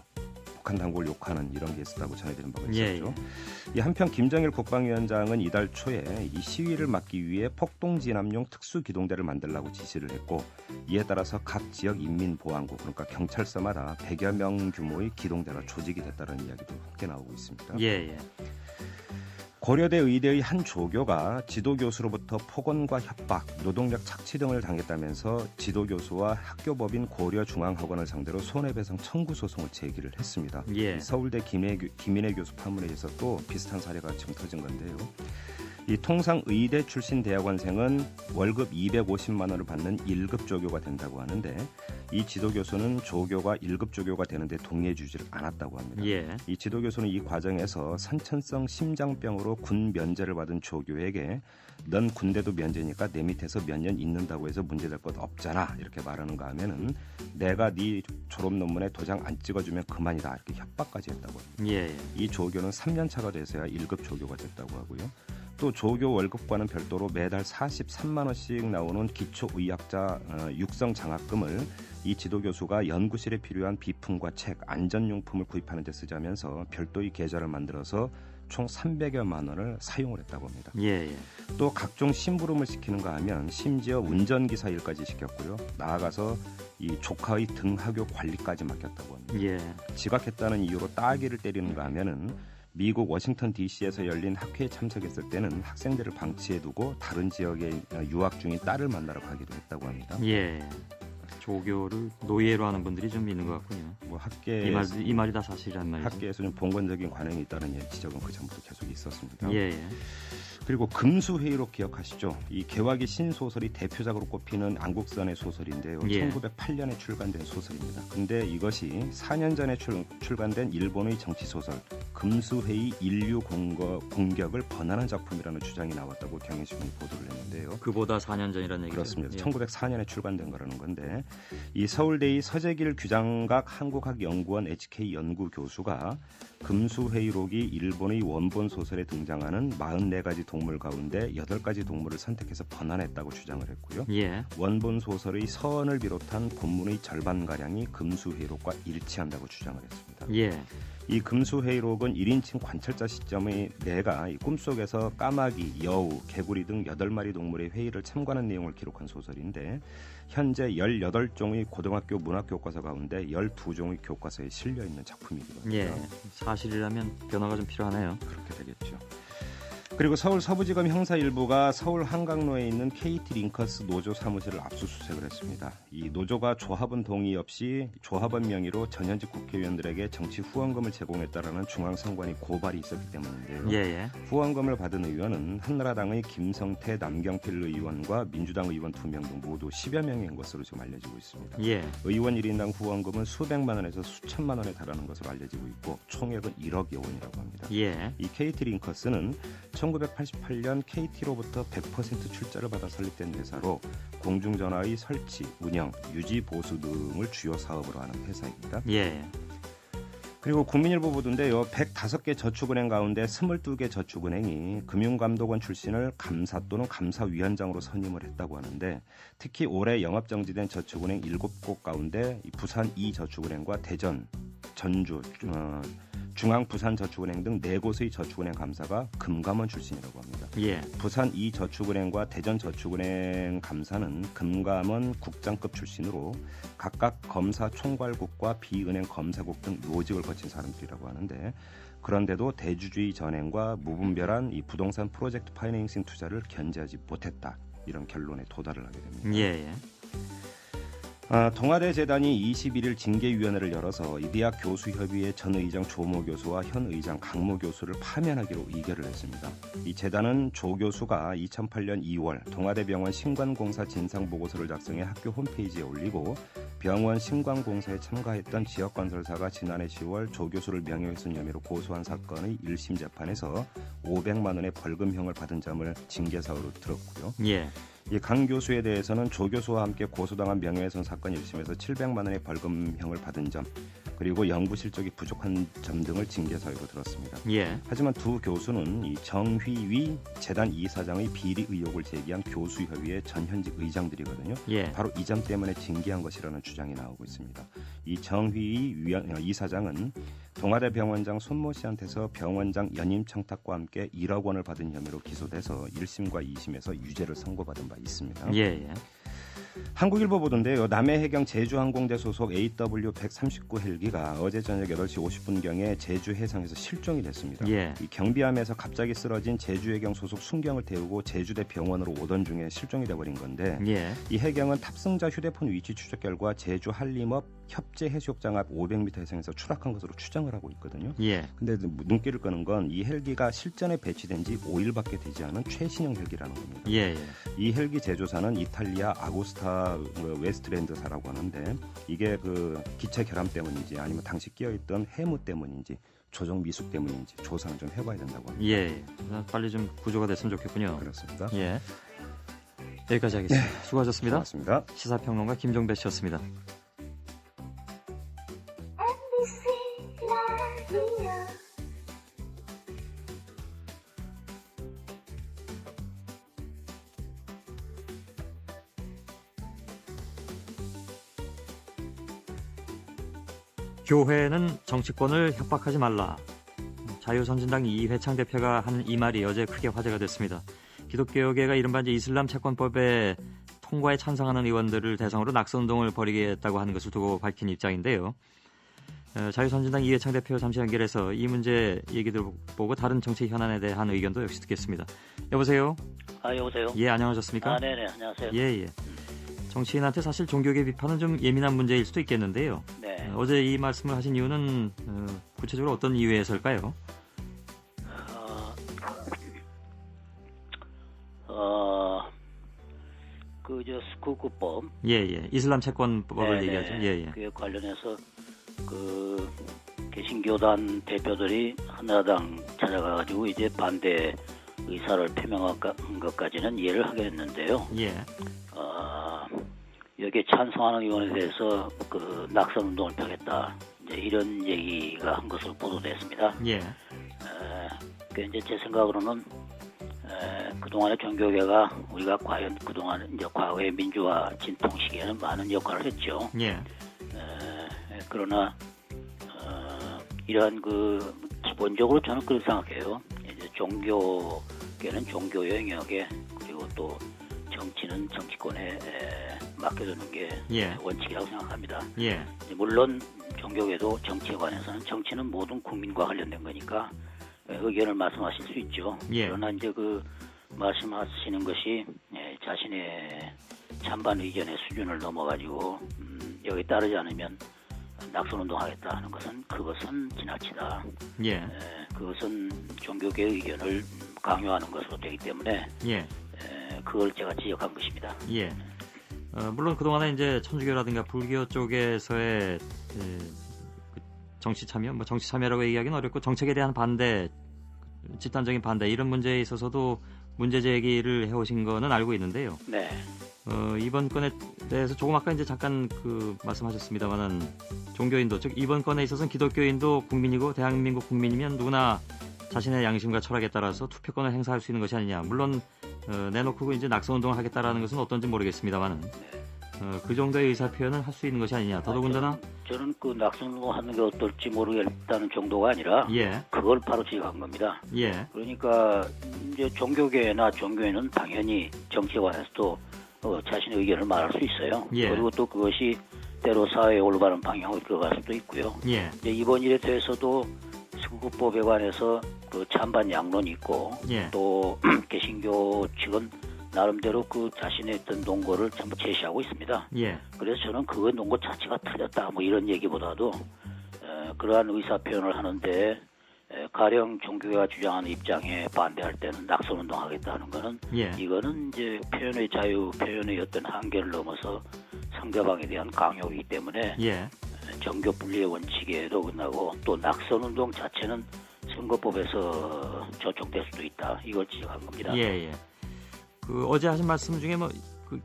북한 당국을 욕하는 이런 게 있었다고 전해드린 바가 있었죠. 이 한편 김정일 국방위원장은 이달 초에 이 시위를 막기 위해 폭동 진압용 특수기동대를 만들라고 지시를 했고 이에 따라서 각 지역 인민보안국 그러니까 경찰서마다 100여 명 규모의 기동대가 조직이 됐다는 이야기도 함께 나오고 있습니다. 예. 고려대 의대의 한 조교가 지도교수로부터 폭언과 협박, 노동력 착취 등을 당했다면서 지도교수와 학교법인 고려중앙학원을 상대로 손해배상 청구 소송을 제기를 했습니다. 예. 서울대 김인혜 교수 파문에 있어 또 비슷한 사례가 지금 터진 건데요. 이 통상 의대 출신 대학원생은 월급 250만 원을 받는 1급 조교가 된다고 하는데 이 지도교수는 조교가 1급 조교가 되는데 동의해주지를 않았다고 합니다. 예. 이 지도교수는 이 과정에서 선천성 심장병으로 군 면제를 받은 조교에게 넌 군대도 면제니까 내 밑에서 몇 년 있는다고 해서 문제될 것 없잖아 이렇게 말하는가 하면은 내가 네 졸업 논문에 도장 안 찍어주면 그만이다 이렇게 협박까지 했다고 합니다. 예. 이 조교는 3년 차가 돼서야 1급 조교가 됐다고 하고요. 또 조교 월급과는 별도로 매달 43만 원씩 나오는 기초의학자 육성 장학금을 이 지도교수가 연구실에 필요한 비품과 책, 안전용품을 구입하는 데 쓰자면서 별도의 계좌를 만들어서 총 300여만 원을 사용을 했다고 합니다. 예. 또 각종 심부름을 시키는가 하면 심지어 운전기사 일까지 시켰고요. 나아가서 이 조카의 등하교 관리까지 맡겼다고 합니다. 예. 지각했다는 이유로 따귀를 때리는가 하면은 미국 워싱턴 DC에서 열린 학회에 참석했을 때는 학생들을 방치해두고 다른 지역에 유학 중인 딸을 만나러 가기도 했다고 합니다. 예. 조교를 노예로 하는 분들이 좀 있는 것 같군요. 뭐 학계 이 말이 다 사실이란 말이죠. 학계에서 좀 봉건적인 관행이 있다는 지적은 그 전부터 계속 있었습니다. 예. 그리고 금수회의로 기억하시죠? 이 개화기 신소설이 대표작으로 꼽히는 안국선의 소설인데요. 예. 1908년에 출간된 소설입니다. 근데 이것이 4년 전에 출간된 일본의 정치소설 금수회의 인류 공격을 번안한 작품이라는 주장이 나왔다고 경향신문이 보도를 했는데요. 그보다 4년 전이라는 얘기죠. 그렇습니다. 예. 1904년에 출간된 거라는 건데 이 서울대의 서재길 규장각 한국학연구원 HK 연구 교수가 금수회의록이 일본의 원본 소설에 등장하는 44가지 동물 가운데 8가지 동물을 선택해서 번안했다고 주장을 했고요. 예. 원본 소설의 서원을 비롯한 본문의 절반가량이 금수회의록과 일치한다고 주장을 했습니다. 예. 이 금수회의록은 1인칭 관찰자 시점의 내가 이 꿈속에서 까마귀, 여우, 개구리 등 8마리 동물의 회의를 참관한 내용을 기록한 소설인데 현재 18종의 고등학교 문학교과서 가운데 12종의 교과서에 실려있는 작품이기도 합니다. 예. 사실이라면 변화가 좀 필요하네요. 그렇게 되겠죠. 그리고 서울 서부지검 형사 일부가 서울 한강로에 있는 KT 링커스 노조 사무실을 압수수색을 했습니다. 이 노조가 조합원 동의 없이 조합원 명의로 전현직 국회의원들에게 정치 후원금을 제공했다라는 중앙선관위 고발이 있었기 때문인데요. 예. 후원금을 받은 의원은 한나라당의 김성태, 남경필 의원과 민주당 의원 2명 등 모두 10여 명인 것으로 지금 알려지고 있습니다. 예. 의원 1인당 후원금은 수백만 원에서 수천만 원에 달하는 것으로 알려지고 있고 총액은 1억여 원이라고 합니다. 예. 이 KT 링커스는 1988년 KT로부터 100% 출자를 받아 설립된 회사로 공중전화의 설치, 운영, 유지, 보수 등을 주요 사업으로 하는 회사입니다. 예. 그리고 국민일보 보도인데요. 105개 저축은행 가운데 22개 저축은행이 금융감독원 출신을 감사 또는 감사위원장으로 선임을 했다고 하는데 특히 올해 영업정지된 저축은행 7곳 가운데 부산 2저축은행과 대전, 전주, 중앙부산저축은행 등 4곳의 저축은행 감사가 금감원 출신이라고 합니다. 예. 부산 2저축은행과 대전저축은행 감사는 금감원 국장급 출신으로 각각 검사 총괄국과 비은행 검사국 등 요직을 거친 사람들이라고 하는데 그런데도 대주주의 전행과 무분별한 이 부동산 프로젝트 파이낸싱 투자를 견제하지 못했다. 이런 결론에 도달을 하게 됩니다. 예. 동아대 재단이 21일 징계위원회를 열어서 이 대학 교수협의회 전 의장 조모 교수와 현 의장 강모 교수를 파면하기로 의결을 했습니다. 이 재단은 조 교수가 2008년 2월 동아대병원 신관공사 진상보고서를 작성해 학교 홈페이지에 올리고 병원 신관공사에 참가했던 지역건설사가 지난해 10월 조 교수를 명예훼손 혐의로 고소한 사건의 1심 재판에서 500만 원의 벌금형을 받은 점을 징계사유로 들었고요. 예. 이 강 교수에 대해서는 조 교수와 함께 고소당한 명예훼손 사건 1심에서 700만 원의 벌금형을 받은 점 그리고 연구 실적이 부족한 점 등을 징계사유로 들었습니다. 예. 하지만 두 교수는 이 정휘위 재단 이사장의 비리 의혹을 제기한 교수협의회 전현직 의장들이거든요. 예. 바로 이 점 때문에 징계한 것이라는 주장이 나오고 있습니다. 이 정휘위 이사장은 동아대 병원장 손모 씨한테서 병원장 연임 청탁과 함께 1억 원을 받은 혐의로 기소돼서 1심과 2심에서 유죄를 선고받은 바 있습니다. 예. 한국일보 보도인데요. 남해해경 제주항공대 소속 AW139 헬기가 어제 저녁 8시 50분경에 제주 해상에서 실종이 됐습니다. 예. 이 경비함에서 갑자기 쓰러진 제주해경 소속 순경을 태우고 제주대 병원으로 오던 중에 실종이 돼버린 건데 예. 이 해경은 탑승자 휴대폰 위치 추적 결과 제주 한림읍 협재 해수욕장 앞 500m 해상에서 추락한 것으로 추정을 하고 있거든요. 예. 근데 눈길을 끄는 건 이 헬기가 실전에 배치된 지 5일밖에 되지 않은 최신형 헬기라는 겁니다. 예. 이 헬기 제조사는 이탈리아 아고스타 웨스트랜드사라고 하는데 이게 그 기체 결함 때문인지 아니면 당시 끼어있던 해무 때문인지 조정 미숙 때문인지 조사는 좀 해봐야 된다고 합니다. 예. 빨리 좀 구조가 됐으면 좋겠군요. 그렇습니다. 예. 여기까지 하겠습니다. 네. 수고하셨습니다. 고맙습니다. 시사평론가 김종배 씨였습니다. 교회는 정치권을 협박하지 말라. 자유선진당 이회창 대표가 한 이 말이 어제 크게 화제가 됐습니다. 기독교계가 이른바 이제 이슬람 채권법의 통과에 찬성하는 의원들을 대상으로 낙선운동을 벌이겠다고 하는 것을 두고 밝힌 입장인데요. 자유선진당 이회창 대표 잠시 연결해서 이 문제 얘기 들어보고 다른 정치 현안에 대한 의견도 역시 듣겠습니다. 여보세요? 여보세요? 예, 안녕하셨습니까? 네네, 안녕하세요. 예. 정치인한테 사실 종교계 비판은 좀 예민한 문제일 수도 있겠는데요. 네. 어제 이 말씀을 하신 이유는 구체적으로 어떤 이유에서일까요? 스쿠크법. 예. 이슬람 채권법을 네네. 얘기하죠. 예. 그에 관련해서 개신교단 대표들이 한나라당 찾아가가지고 이제 반대 의사를 표명한 것까지는 이해를 하게 됐는데요. 예. 여기에 찬성하는 의원에 대해서 낙선 운동을 펴겠다. 이제 이런 얘기가 한 것으로 보도됐습니다. 예. 이제 제 생각으로는 그동안의 종교계가 우리가 과연 그동안 이제 과거의 민주화 진통 시기에는 많은 역할을 했죠. 예. 그러나 이러한 기본적으로 저는 그렇게 생각해요. 이제 종교계는 종교 영역에 그리고 또 정치는 정치권에 맡겨두는 게 예. 원칙이라고 생각합니다. 예. 물론 종교계도 정치에 관해서는 정치는 모든 국민과 관련된 거니까 의견을 말씀하실 수 있죠. 예. 그러나 이제 말씀하시는 것이 자신의 찬반 의견의 수준을 넘어가지고 여기 따르지 않으면 낙선운동하겠다 하는 그것은 지나치다. 예. 그것은 종교계의 의견을 강요하는 것으로 되기 때문에 예. 그걸 제가 지적한 것입니다. 예. 물론 그동안에 이제 천주교라든가 불교 쪽에서의 정치 참여, 정치 참여라고 얘기하기는 어렵고 정책에 대한 반대, 집단적인 반대 이런 문제에 있어서도 문제 제기를 해오신 거는 알고 있는데요. 네. 이번 건에 대해서 조금 아까 이제 잠깐 말씀하셨습니다만은 종교인도 즉 이번 건에 있어서는 기독교인도 국민이고 대한민국 국민이면 누구나 자신의 양심과 철학에 따라서 투표권을 행사할 수 있는 것이 아니냐. 물론 내놓고 이제 낙선운동을 하겠다라는 것은 어떤지 모르겠습니다만은 그 정도의 의사 표현을 할 수 있는 것이 아니냐. 더더군다나 저는 낙선운동 하는 게 어떨지 모르겠다는 정도가 아니라 예. 그걸 바로 지적한 겁니다. 예. 그러니까 이제 종교계나 종교인은 당연히 정치에 관해서도 자신의 의견을 말할 수 있어요. 예. 그리고 또 그것이 때로 사회의 올바른 방향으로 들어갈 수도 있고요. 예. 이제 이번 일에 대해서도 스쿠크법에 관해서 찬반 양론이 있고 예. 또 개신교 측은 나름대로 자신의 어떤 논거를 전부 제시하고 있습니다. 예. 그래서 저는 그 논거 자체가 틀렸다 이런 얘기보다도 그러한 의사 표현을 하는데 가령 종교가 주장하는 입장에 반대할 때는 낙선운동하겠다는 거는 예. 이거는 이제 표현의 자유, 표현의 어떤 한계를 넘어서 상대방에 대한 강요이기 때문에 예. 정교 분리의 원칙에도 어긋나고 또 낙선운동 자체는 선거법에서 저촉될 수도 있다. 이걸 지적한 겁니다. 예. 어제 하신 말씀 중에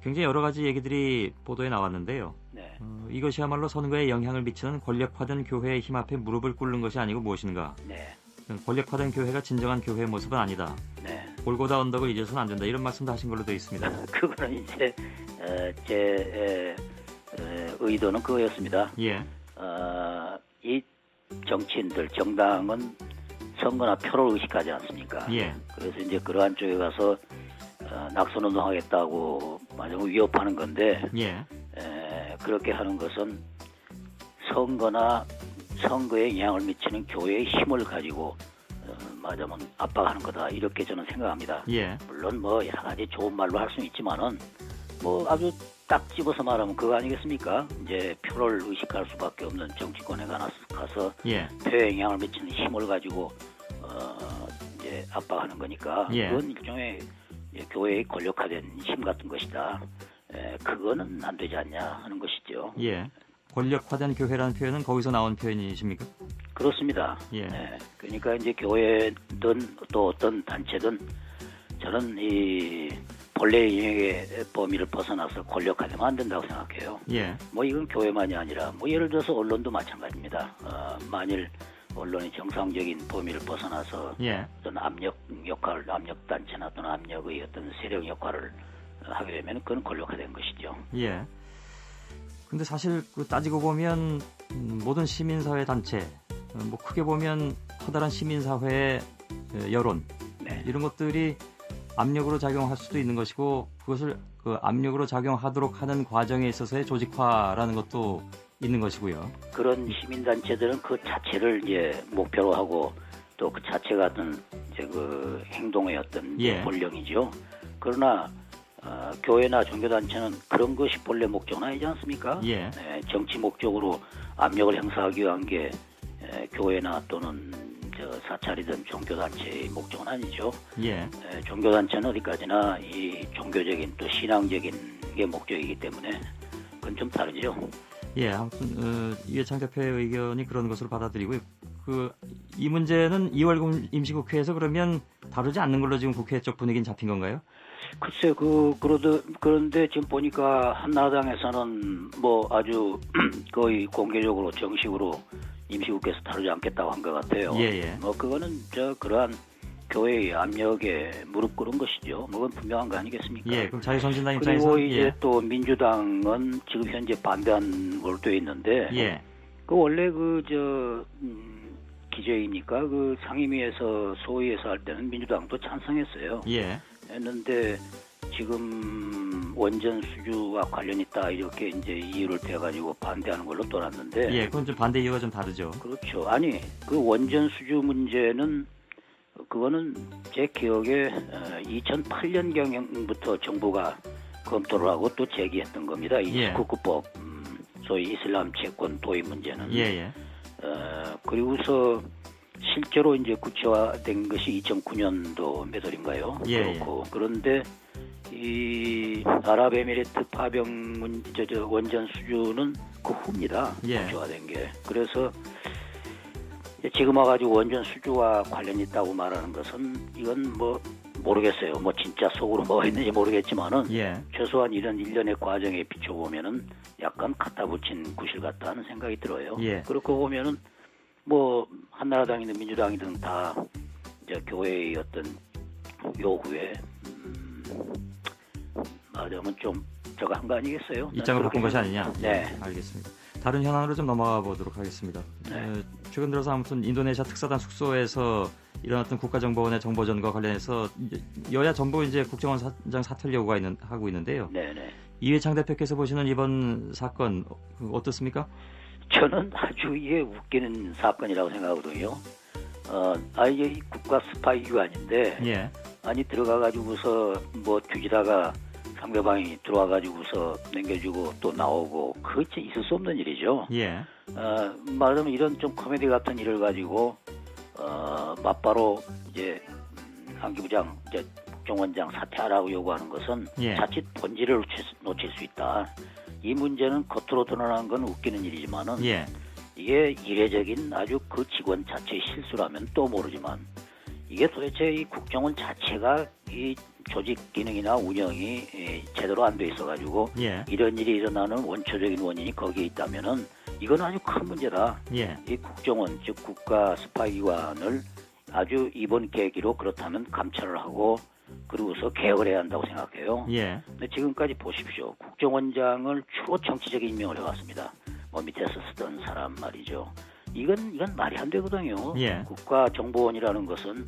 굉장히 여러 가지 얘기들이 보도에 나왔는데요. 네. 이것이야말로 선거에 영향을 미치는 권력화된 교회의 힘 앞에 무릎을 꿇는 것이 아니고 무엇인가. 네. 권력화된 교회가 진정한 교회의 모습은 아니다. 네. 골고다 언덕을 잊어서는 안 된다. 이런 말씀도 하신 걸로 되어 있습니다. 그거는 이제 제 의도는 그거였습니다. 예. 이 정치인들, 정당은 선거나 표를 의식하지 않습니까? 예. 그래서 이제 그러한 쪽에 가서 낙선운동 하겠다고 만약 위협하는 건데 예. 그렇게 하는 것은 선거나 선거에 영향을 미치는 교회의 힘을 가지고 말하자면 압박하는 거다 이렇게 저는 생각합니다. 예. 물론 여러 가지 좋은 말로 할 수는 있지만은 아주 딱 집어서 말하면 그거 아니겠습니까? 이제 표를 의식할 수밖에 없는 정치권에 가서 예. 표에 영향을 미치는 힘을 가지고 이제 압박하는 거니까 예. 그건 일종의 교회의 권력화된 힘 같은 것이다. 그거는 안 되지 않냐 하는 것이죠. 예. 권력화된 교회라는 표현은 거기서 나온 표현이십니까? 그렇습니다. 예. 그러니까 이제 교회든 또 어떤 단체든 저는 이 본래의 영역의 범위를 벗어나서 권력화되면 안 된다고 생각해요. 예. 이건 교회만이 아니라 예를 들어서 언론도 마찬가지입니다. 만일 언론이 정상적인 범위를 벗어나서 예. 어떤 압력 단체나 또는 압력의 어떤 세력 역할을 하게 되면 그건 권력화된 것이죠. 예. 근데 사실 따지고 보면 모든 시민사회 단체, 뭐 크게 보면 커다란 시민사회의 여론 네. 이런 것들이 압력으로 작용할 수도 있는 것이고 그것을 그 압력으로 작용하도록 하는 과정에 있어서의 조직화라는 것도 있는 것이고요. 그런 시민단체들은 그 자체를 이제 목표로 하고 또 그 자체가 어떤 이제 그 행동의 어떤 예. 본령이죠. 그러나 교회나 종교단체는 그런 것이 본래 목적은 아니지 않습니까? 예. 정치 목적으로 압력을 행사하기 위한 게 교회나 또는 사찰이든 종교단체의 목적은 아니죠. 예. 종교단체는 어디까지나 이 종교적인 또 신앙적인 게 목적이기 때문에 그건 좀 다르죠. 예, 아무튼 이해창 대표의 의견이 그런 것으로 받아들이고요. 이 문제는 2월 임시국회에서 그러면 다루지 않는 걸로 지금 국회 쪽 분위기는 잡힌 건가요? 글쎄, 그런데 지금 보니까 한나라당에서는 뭐 아주 거의 공개적으로 정식으로 임시국회에서 다루지 않겠다고 한 것 같아요. 예. 뭐 그거는 그러한 교회의 압력에 무릎 꿇은 것이죠. 뭐 그건 분명한 거 아니겠습니까? 예, 그럼 자유선진당 입장에서 그리고 이제 또 민주당은 지금 현재 반대한 걸로 되어 있는데, 예. 그 원래 기재입니까? 그 상임위에서 소위에서 할 때는 민주당도 찬성했어요. 예. 했는데 지금 원전 수주와 관련 있다 이렇게 이제 이유를 대가지고 반대하는 걸로 떠났는데. 예, 그건 좀 반대 이유가 좀 다르죠. 그렇죠. 아니 그 원전 수주 문제는 그거는 제 기억에 2008년 경영부터 정부가 검토를 하고 또 제기했던 겁니다. 이 예. 스쿠크법, 소위 이슬람 채권 도입 문제는. 예. 그리고서 실제로 이제 구체화된 것이 2009년도 몇 월인가요? 예. 그렇고 그런데 이 아랍에미리트 파병 원전 수주는 그 후입니다. 예. 구체화된 게. 그래서 지금 와가지고 원전 수주와 관련이 있다고 말하는 것은 이건 뭐 모르겠어요. 뭐 진짜 속으로 뭐가 있는지 모르겠지만은 예. 최소한 이런 일련의 과정에 비춰보면은 약간 갖다 붙인 구실 같다 하는 생각이 들어요. 예. 그렇고 보면은 뭐 한나라당이든 민주당이든 다 이제 교회의 어떤 요구에 말하자면 좀 저거 한 거 아니겠어요? 입장을 바꾼 것이 아니냐? 네. 알겠습니다. 다른 현안으로 좀 넘어가 보도록 하겠습니다. 네. 최근 들어서 아무튼 인도네시아 특사단 숙소에서 일어났던 국가정보원의 정보전과 관련해서 여야 전부 이제 국정원장 사퇴를 하고 있는데요. 네네. 이회창 대표께서 보시는 이번 사건 어떻습니까? 저는 아주 이게 웃기는 사건이라고 생각하거든요. 이게 국가 스파이 기관인데, 예. 아니 들어가가지고서 뭐 뒤지다가 상대방이 들어와가지고서 남겨주고 또 나오고 그거 진짜 있을 수 없는 일이죠. 예. 말하자면 이런 좀 코미디 같은 일을 가지고 맞바로 이제 안기부장 이제 국정원장 사퇴하라고 요구하는 것은 예. 자칫 본질을 놓칠 수 있다. 이 문제는 겉으로 드러난 건 웃기는 일이지만은 예. 이게 이례적인 아주 그 직원 자체의 실수라면 또 모르지만 이게 도대체 이 국정원 자체가 이 조직 기능이나 운영이 제대로 안 돼 있어가지고 예. 이런 일이 일어나는 원초적인 원인이 거기에 있다면은 이건 아주 큰 문제다. 예. 이 국정원 즉 국가 스파이기관을 아주 이번 계기로 그렇다면 감찰을 하고 그리고서 개혁을 해야 한다고 생각해요. 예. 근데 지금까지 보십시오. 국정원장을 주로 정치적인 임명을 해왔습니다. 뭐 밑에서 쓰던 사람 말이죠. 이건 말이 안 되거든요. 예. 국가정보원이라는 것은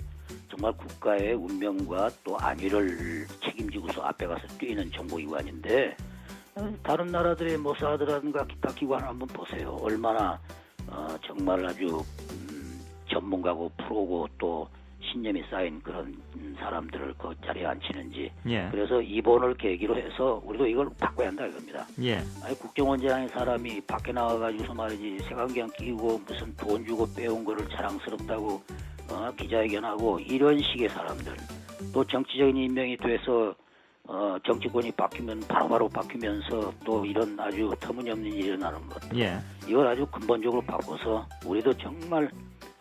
정말 국가의 운명과 또 안위를 책임지고서 앞에 가서 뛰는 정보기관인데 다른 나라들의 모사드라든가 기타 기관 한번 보세요. 얼마나 정말 아주 전문가고 프로고 또 신념이 쌓인 그런 사람들을 그 자리에 앉히는지. 예. 그래서 이번을 계기로 해서 우리도 이걸 바꿔야 한다 이겁니다. 예. 아니 국정원장의 사람이 밖에 나와가지고서 말이지 색안경 끼고 무슨 돈 주고 빼온 거를 자랑스럽다고 기자회견하고 이런 식의 사람들 또 정치적인 임명이 돼서 정치권이 바뀌면 바로바로 바뀌면서 또 이런 아주 터무니없는 일이 일어나는 것. 예. 이걸 아주 근본적으로 바꿔서 우리도 정말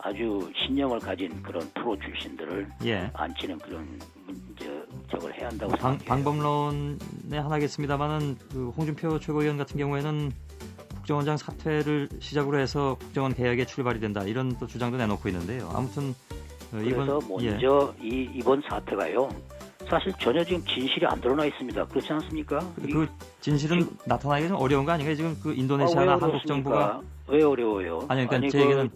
아주 신념을 가진 그런 프로 출신들을 예. 앉히는 그런 저걸 해야 한다고 생각해요. 방법론의 하나겠습니다만은 그 홍준표 최고위원 같은 경우에는 국정원장 사퇴를 시작으로 해서 국정원 개혁의 출발이 된다 이런 또 주장도 내놓고 있는데요. 아무튼 그래서 이번 먼저 이번 사태가요. 사실 전혀 지금 진실이 안 드러나 있습니다. 그렇지 않습니까? 그 진실은 나타나기 좀 어려운 거 아닌가요? 지금 그 인도네시아나 한국 정부가 왜 어려워요? 아니 그러니까 제 얘기는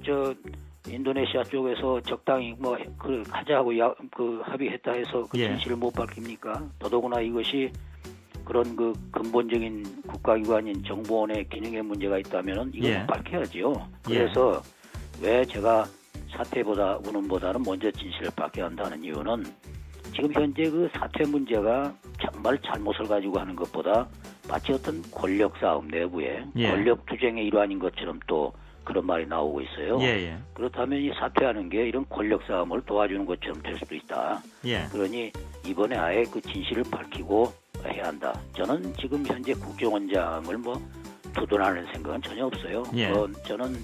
인도네시아 쪽에서 적당히 뭐 그 하자고 합의했다 해서 그 예. 진실을 못 밝힙니까? 더더구나 이것이 그런 그 근본적인 국가기관인 정보원의 기능에 문제가 있다면은 이거 예. 밝혀야죠. 그래서 왜 제가 사퇴보다 운운보다는 먼저 진실을 밝혀야 한다는 이유는 지금 현재 그 사퇴 문제가 정말 잘못을 가지고 하는 것보다 마치 어떤 권력 싸움 내부에 예. 권력 투쟁의 일환인 것처럼 또 그런 말이 나오고 있어요. 예. 그렇다면 이 사퇴하는 게 이런 권력 싸움을 도와주는 것처럼 될 수도 있다. 예. 그러니 이번에 아예 그 진실을 밝히고 해야 한다. 저는 지금 현재 국정원장을 두둔하는 생각은 전혀 없어요. 예. 저는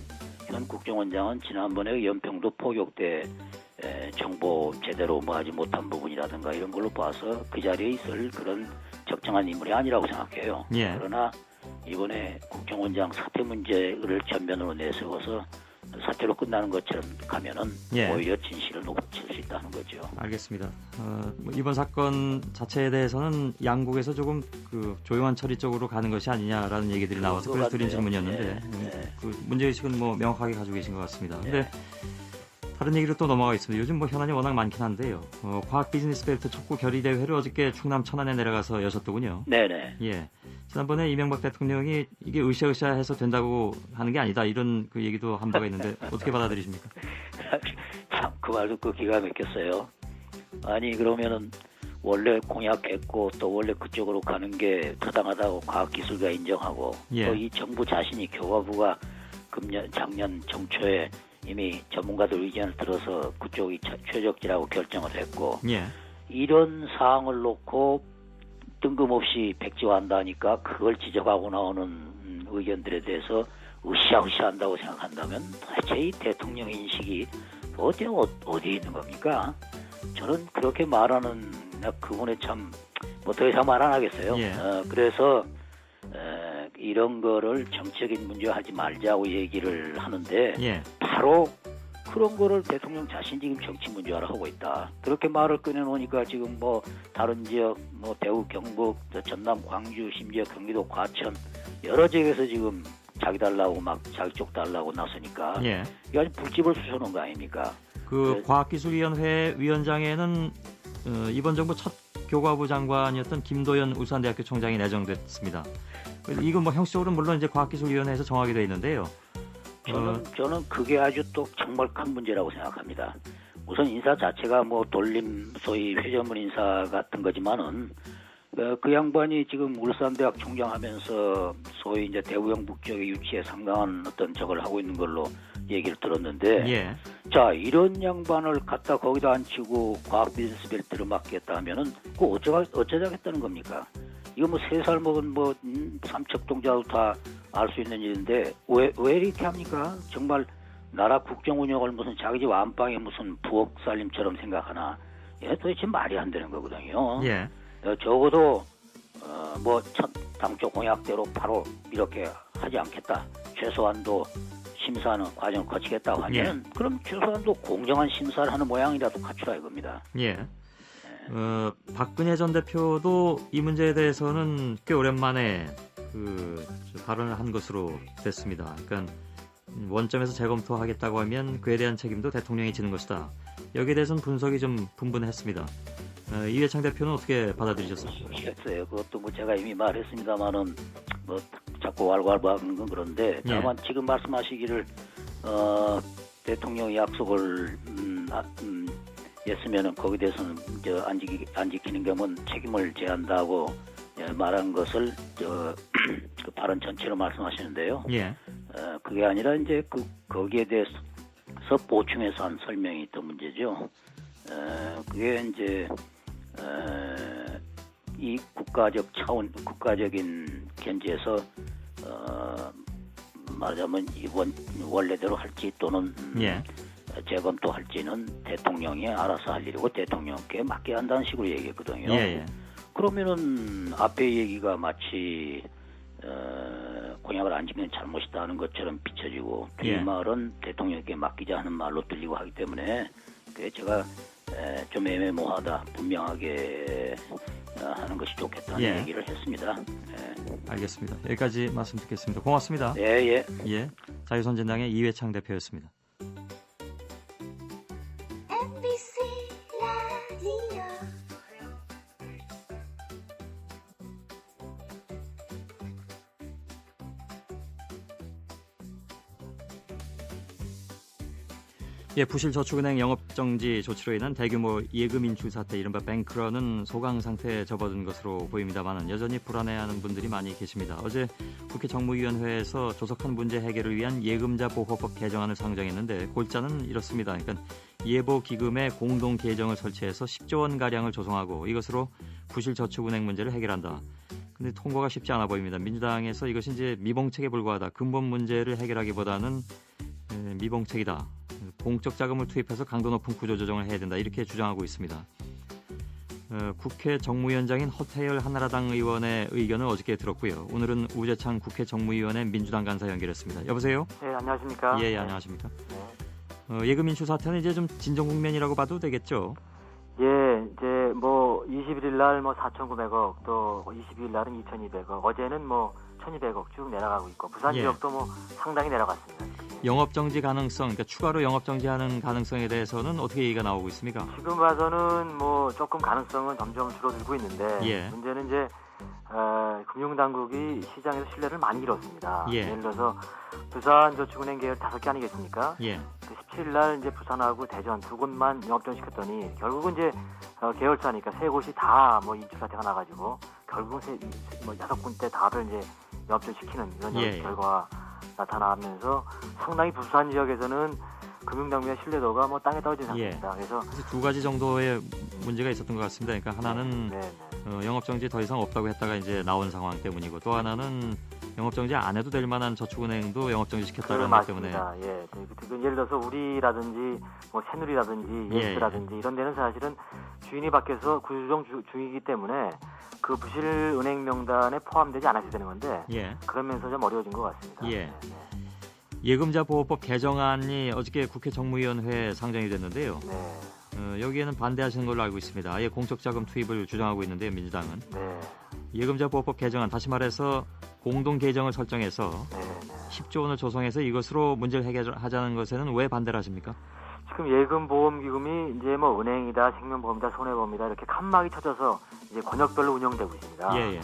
현 국정원장은 지난번에 연평도 포격 때 정보 제대로 하지 못한 부분이라든가 이런 걸로 봐서 그 자리에 있을 그런 적정한 인물이 아니라고 생각해요. 예. 그러나 이번에 국정원장 사퇴 문제를 전면으로 내세워서 사퇴로 끝나는 것처럼 가면은 예. 오히려 진실을 놓칠 수 있다는 거죠. 알겠습니다. 이번 사건 자체에 대해서는 양국에서 조금 그 조용한 처리 쪽으로 가는 것이 아니냐라는 얘기들이 나와서 그래서 드린 질문이었는데 그 문제의식은 명확하게 가지고 계신 것 같습니다. 근데 다른 얘기로 또 넘어가 있습니다. 요즘 현안이 워낙 많긴 한데요. 과학 비즈니스 벨트 촉구 결의 대회를 어저께 충남 천안에 내려가서 여셨더군요. 네네. 예. 지난번에 이명박 대통령이 이게 으쌰으쌰해서 된다고 하는 게 아니다 이런 그 얘기도 한 바가 있는데 어떻게 받아들이십니까? 참 그 말 듣고 기가 막혔어요. 아니 그러면은 원래 공약했고 또 원래 그쪽으로 가는 게 타당하다고 과학기술가 인정하고 예. 또 이 정부 자신이 교과부가 작년 정초에 이미 전문가들 의견을 들어서 그쪽이 최적지라고 결정을 했고 예. 이런 사항을 놓고 뜬금없이 백지화한다니까 그걸 지적하고 나오는 의견들에 대해서 으쌰으쌰한다고 생각한다면 도대체 이 대통령 인식이 어디에 있는 겁니까? 저는 그렇게 말하는 그분에 참 더 이상 말 안 하겠어요. 예. 그래서 이런 거를 정치적인 문제화하지 말자고 얘기를 하는데 예. 바로 그런 거를 대통령 자신 지금 정치 문제화를 하고 있다. 그렇게 말을 꺼내놓으니까 지금 다른 지역 대구, 경북, 전남, 광주, 심지어 경기도 과천 여러 지역에서 지금 자기 달라고 자기 쪽 달라고 나서니까 예. 이거 아주 불집을 쑤셔놓은 거 아닙니까? 그 과학기술위원회 위원장에는 이번 정부 첫 교과부 장관이었던 김도연 울산대학교 총장이 내정됐습니다. 이건 형식적으로 물론 이제 과학기술위원회에서 정하게 돼 있는데요. 저는 그게 아주 또 정말 큰 문제라고 생각합니다. 우선 인사 자체가 돌림 소위 회전문 인사 같은 거지만은 그 양반이 지금 울산대학 총장하면서 소위 이제 대구 영북 지역의 유치에 상당한 어떤 적을 하고 있는 걸로 얘기를 들었는데, 예. 자 이런 양반을 갖다 거기다 앉히고 과학 비즈니스 벨트를 맡겠다 하면은 그 어쩌자겠다는 겁니까? 이거 3살 먹은 삼척동자도 다 알 수 있는 일인데 왜 이렇게 합니까? 정말 나라 국정 운영을 무슨 자기 집 안방에 무슨 부엌 살림처럼 생각하나? 도대체 말이 안 되는 거거든요. 예. 적어도 당초 공약대로 바로 이렇게 하지 않겠다. 최소한도 심사하는 과정을 거치겠다고 하면 그럼 최소한도 공정한 심사를 하는 모양이라도 갖추라 이겁니다. 예. 박근혜 전 대표도 이 문제에 대해서는 꽤 오랜만에 발언을 한 것으로 됐습니다. 그러니까 원점에서 재검토하겠다고 하면 그에 대한 책임도 대통령이 지는 것이다. 여기에 대해서는 분석이 좀 분분했습니다. 이회창 대표는 어떻게 받아들이셨습니까? 모르겠어요. 그것도 제가 이미 말했습니다만은 자꾸 왈왈하는 건 그런데 다만 지금 말씀하시기를 대통령 약속을 했으면은 거기에 대해서는 안 지키는 경우는 책임을 져한다고 말한 것을 그 발언 전체로 말씀하시는데요. 예. 그게 아니라 이제 거기에 대해서 보충해서 한 설명이 있던 문제죠. 그게 이제 이 국가적인 견지에서 말하자면 이번 원래대로 할지 또는 재검토할지는 대통령이 알아서 할 일이고 대통령께 맡겨야 한다는 식으로 얘기했거든요. 그러면은 앞에 얘기가 마치 공약을 안 지키는 잘못이다 하는 것처럼 비춰지고 이 말은 대통령께 맡기자 하는 말로 들리고 하기 때문에 그게 제가 좀 애매모호하다, 분명하게 하는 것이 좋겠다는 예. 얘기를 했습니다. 알겠습니다. 여기까지 말씀 듣겠습니다. 고맙습니다. 예. 예. 자유선진당의 이회창 대표였습니다. MBC 라디오 예, 부실저축은행 영업정지 조치로 인한 대규모 예금 인출 사태, 이른바 뱅크런은 소강 상태에 접어든 것으로 보입니다만 여전히 불안해하는 분들이 많이 계십니다. 어제 국회 정무위원회에서 조속한 문제 해결을 위한 예금자 보호법 개정안을 상정했는데 골자는 이렇습니다. 그러니까 예보기금의 공동 계정을 설치해서 10조 원 가량을 조성하고 이것으로 부실저축은행 문제를 해결한다. 근데 통과가 쉽지 않아 보입니다. 민주당에서 이것이 이제 미봉책에 불과하다. 근본 문제를 해결하기보다는 미봉책이다. 공적 자금을 투입해서 강도 높은 구조조정을 해야 된다. 이렇게 주장하고 있습니다. 국회 정무위원장인 허태열 한나라당 의원의 의견을 어저께 들었고요. 오늘은 우재창 국회 정무위원회 민주당 간사 연결했습니다. 여보세요? 네, 안녕하십니까? 예, 안녕하십니까? 예금 인출 사태는 이제 좀 진정 국면이라고 봐도 되겠죠? 예, 이제 뭐 21일 날 뭐 4,900억, 또 22일 날은 2,200억, 어제는 뭐 1,200억 쭉 내려가고 있고 부산 예. 지역도 뭐 상당히 내려갔습니다. 영업정지 가능성, 그러니까 추가로 영업정지하는 가능성에 대해서는 어떻게 얘기가 나오고 있습니까? 지금 봐서는 뭐 조금 가능성은 점점 줄어들고 있는데 예. 문제는 이제 금융당국이 시장에서 신뢰를 많이 잃었습니다. 예. 예를 들어서 부산저축은행 계열 5개 아니겠습니까? 예. 17일 날 이제 부산하고 대전 두 곳만 영업정지 시켰더니 결국은 이제 계열사니까 세 곳이 다 뭐 인출 사태가 나가지고 결국은 뭐 6군데 다를 이제 영업정지 시키는 이런 예. 결과가 나타나면서 상당히 부산 지역에서는 금융당국의 신뢰도가 뭐 땅에 떨어진 상태입니다. 그래서 두 가지 정도의 문제가 있었던 것 같습니다. 그러니까 하나는 영업정지 더 이상 없다고 했다가 이제 나온 상황 때문이고 또 하나는 영업정지 안 해도 될 만한 저축은행도 영업정지 시켰다는 것 때문에. 맞습니다. 예. 예를 들어서 우리라든지 뭐 새누리라든지 예. 예스라든지 이런 데는 사실은 주인이 바뀌어서 구조조정 중이기 때문에 그 부실은행 명단에 포함되지 않았어야 되는 건데 예. 그러면서 좀 어려워진 것 같습니다. 예. 예금자 보호법 개정안이 어저께 국회 정무위원회에 상정이 됐는데요. 여기에는 반대하시는 걸로 알고 있습니다. 아예 공적 자금 투입을 주장하고 있는데요, 민주당은. 예금자 보호법 개정안, 다시 말해서 공동 계정을 설정해서 10조 원을 조성해서 이것으로 문제를 해결하자는 것에는 왜 반대를 하십니까? 지금 예금보험기금이 이제 뭐 은행이다, 생명보험이다, 손해보험이다 이렇게 칸막이 쳐져서 이제 권역별로 운영되고 있습니다. 예.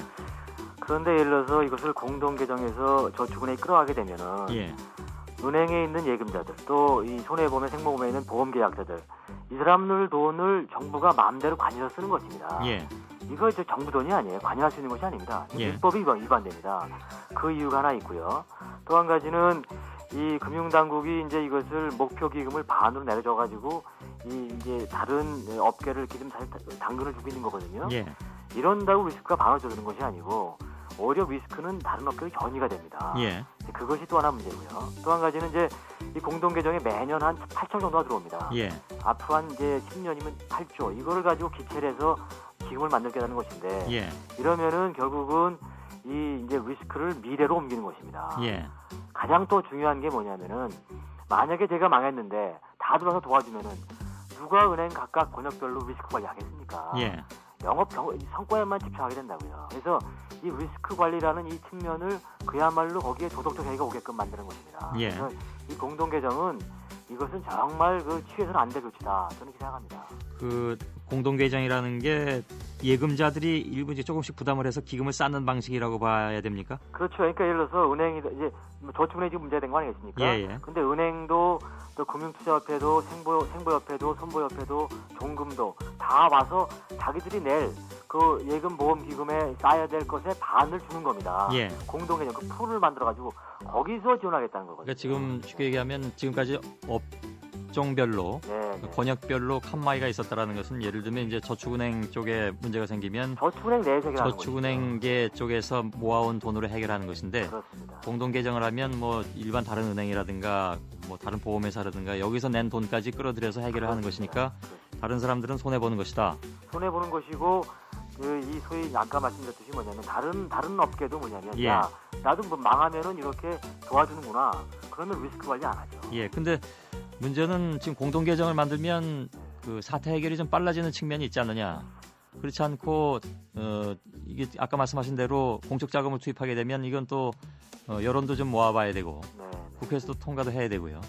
그런데 예를 들어서 이것을 공동 계정에서 저축은행이 끌어가게 되면은 예. 은행에 있는 예금자들 또 이 손해보험에 생명보험에 있는 보험계약자들 이 사람들 돈을 정부가 마음대로 관여해서 쓰는 것입니다. 예. 이거 이제 정부 돈이 아니에요. 관여할 수 있는 것이 아닙니다. 예. 민법이 위반됩니다. 그 이유가 하나 있고요. 또 한 가지는 이 금융당국이 이제 이것을 목표 기금을 반으로 내려줘가지고 이제 다른 업계를 이렇게 좀 당근을 주고 있는 거거든요. 예. 이런다고 리스크가 반으로 줄어드는 것이 아니고 오히려 리스크는 다른 업계로 전이가 됩니다. 예. 그것이 또 하나 문제고요. 또 한 가지는 이제 이 공동계정에 매년 한 8천 정도가 들어옵니다. 예. 앞으로 한 이제 10년이면 8조. 이거를 가지고 기체를 해서 기금을 만들겠다는 것인데 예. 이러면은 결국은 이 이제 리스크를 미래로 옮기는 것입니다. 예. 가장 또 중요한 게 뭐냐면은 만약에 제가 망했는데 다 들어와서 도와주면은 누가 은행 각각 권역별로 리스크 관리하겠습니까? 예. 영업 성과에만 집중하게 된다고요. 그래서 이 리스크 관리라는 이 측면을 그야말로 거기에 도덕적 해이가 오게끔 만드는 것입니다. 예. 그래서 이 공동 계정은 이것은 정말 그 취해서는 안 될 조치다. 저는 이렇게 생각합니다. 그 공동 계정이라는 게 예금자들이 일부 이제 조금씩 부담을 해서 기금을 쌓는 방식이라고 봐야 됩니까? 그렇죠. 그러니까 예를 들어서 은행이 이제 저축은행이 지금 문제가 된 거 아니겠습니까? 예. 근데 은행도 또 금융투자협회도 생보협회도 손보협회도 종금도 다 와서 자기들이 낼 그 예금 보험 기금에 쌓아야 될 것의 반을 주는 겁니다. 예. 공동계정 그 풀을 만들어 가지고 거기서 지원하겠다는 거거든요. 그러니까 지금 쉽게 얘기하면 지금까지 업종별로 권역별로 칸막이가 있었다라는 것은 예를 들면 이제 저축은행 쪽에 문제가 생기면 저축은행 내에서 해결하는 저축은행계 쪽에서 모아온 돈으로 해결하는 것인데 그렇습니다. 공동 계정을 하면 뭐 일반 다른 은행이라든가 뭐 다른 보험회사라든가 여기서 낸 돈까지 끌어들여서 해결을 하는 것이니까 다른 사람들은 손해 보는 것이다. 손해 보는 것이고 이 소위 아까 말씀드렸듯이 뭐냐면 다른 업계도 뭐냐면 예. 야 나도 뭐 망하면은 이렇게 도와주는구나. 그러면 리스크 관리 안 하죠. 예. 근데 문제는 지금 공동 계정을 만들면 그 사태 해결이 좀 빨라지는 측면이 있지 않느냐. 그렇지 않고 이게 아까 말씀하신 대로 공적 자금을 투입하게 되면 이건 또 여론도 좀 모아봐야 되고 국회에서도 통과도 해야 되고요.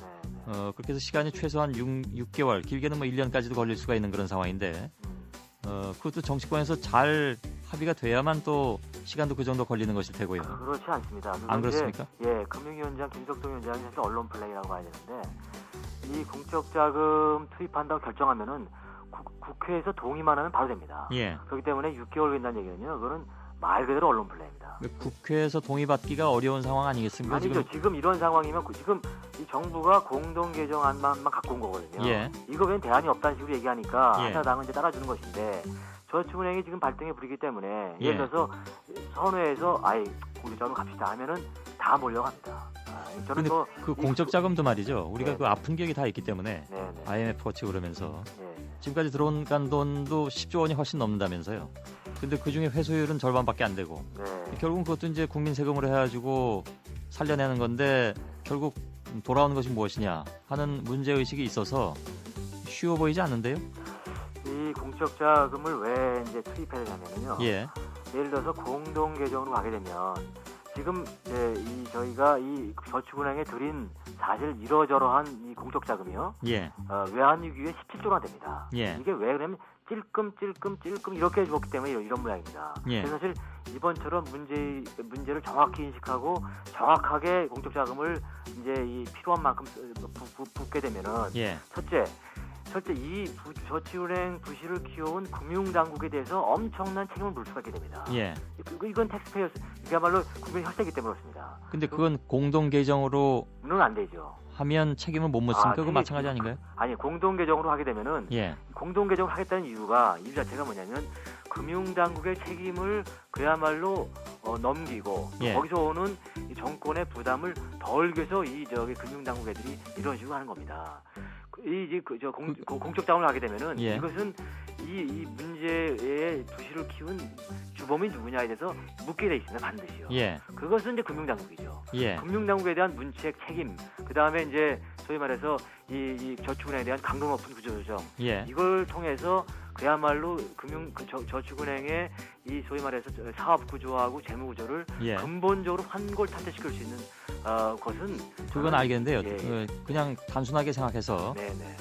그렇게 해서 시간이 최소한 6개월, 길게는 뭐 1년까지도 걸릴 수가 있는 그런 상황인데 그것도 정치권에서 잘 합의가 돼야만 또 시간도 그 정도 걸리는 것일 테고요. 그렇지 않습니다. 안 그렇습니까? 예, 금융위원장 김석동 위원장이 사실 언론 플레이라고 봐야 되는데 이 공적 자금 투입한다고 결정하면은 국회에서 동의만 하면 바로 됩니다. 예. 그렇기 때문에 6개월 된다는 얘기는요. 그거는 말 그대로 언론 플레이입니다. 국회에서 동의받기가 어려운 상황 아니겠습니까? 아니죠. 지금 이런 상황이면 지금 이 정부가 공동 개정안만 갖고 온 거거든요. 예. 이거 웬 대안이 없다는 식으로 얘기하니까 예. 한나당은 이제 따라주는 것인데 저축은행이 지금 발등에 불이기 때문에 예. 예를 들어서 선회에서 공적자금 갑시다 하면은 다 몰려갑니다. 저는 근데 뭐 그 공적 자금도 말이죠. 우리가 네. 그 아픈 기억이 다 있기 때문에 IMF 거치고 그러면서 지금까지 들어온 돈도 10조 원이 훨씬 넘는다면서요. 근데 그중에 회수율은 절반밖에 안 되고 결국은 그것도 이제 국민 세금으로 해가지고 살려내는 건데 결국 돌아오는 것이 무엇이냐 하는 문제의식이 있어서 쉬워 보이지 않는데요. 이 공적 자금을 왜 이제 투입해야 되냐면요. 예. 예를 들어서 공동 계정으로 가게 되면 지금 저희가 이 저축은행에 들인 사실 이러저러한 이 공적 자금이요. 예. 외환위기에 17조나 됩니다. 예. 이게 왜 그러면 찔끔 이렇게 줬기 때문에 이런 모양입니다. 예. 그래서 사실 이번처럼 문제를 정확히 인식하고 정확하게 공적 자금을 이제 이 필요한 만큼 붓게 되면은 예. 첫째 이 저축은행 부실을 키워온 금융당국에 대해서 엄청난 책임을 물 수가 있게 됩니다. 예. 이건 텍스페이어 그야말로 국민의 혈세이기 때문에 그렇습니다. 근데 그건 공동 계정으로 는 안 되죠. 하면 책임을 못 묻습니까? 그거 마찬가지 아닌가요? 아니 공동 계정으로 하게 되면은 예. 공동 계정을 하겠다는 이유 자체가 뭐냐면 금융당국의 책임을 그야말로 넘기고 예. 거기서 오는 이 정권의 부담을 덜기 위해서 금융당국 애들이 이런 식으로 하는 겁니다. 공적 자금을 하게 되면은 예. 이것은 이 문제의 부실을 키운 주범이 누구냐에 대해서 묻게 돼 있습니다. 반드시요. 예. 그것은 이제 금융당국이죠. 예. 금융당국에 대한 문책 책임, 그 다음에 이제 소위 말해서 이 저축은행에 대한 강도 높은 구조조정, 예. 이걸 통해서 그야말로 저축은행의 이 소위 말해서 사업 구조하고 재무 구조를 예. 근본적으로 환골탈퇴시킬 수 있는 것은 그건 알겠는데요. 예. 그냥 단순하게 생각해서 네네.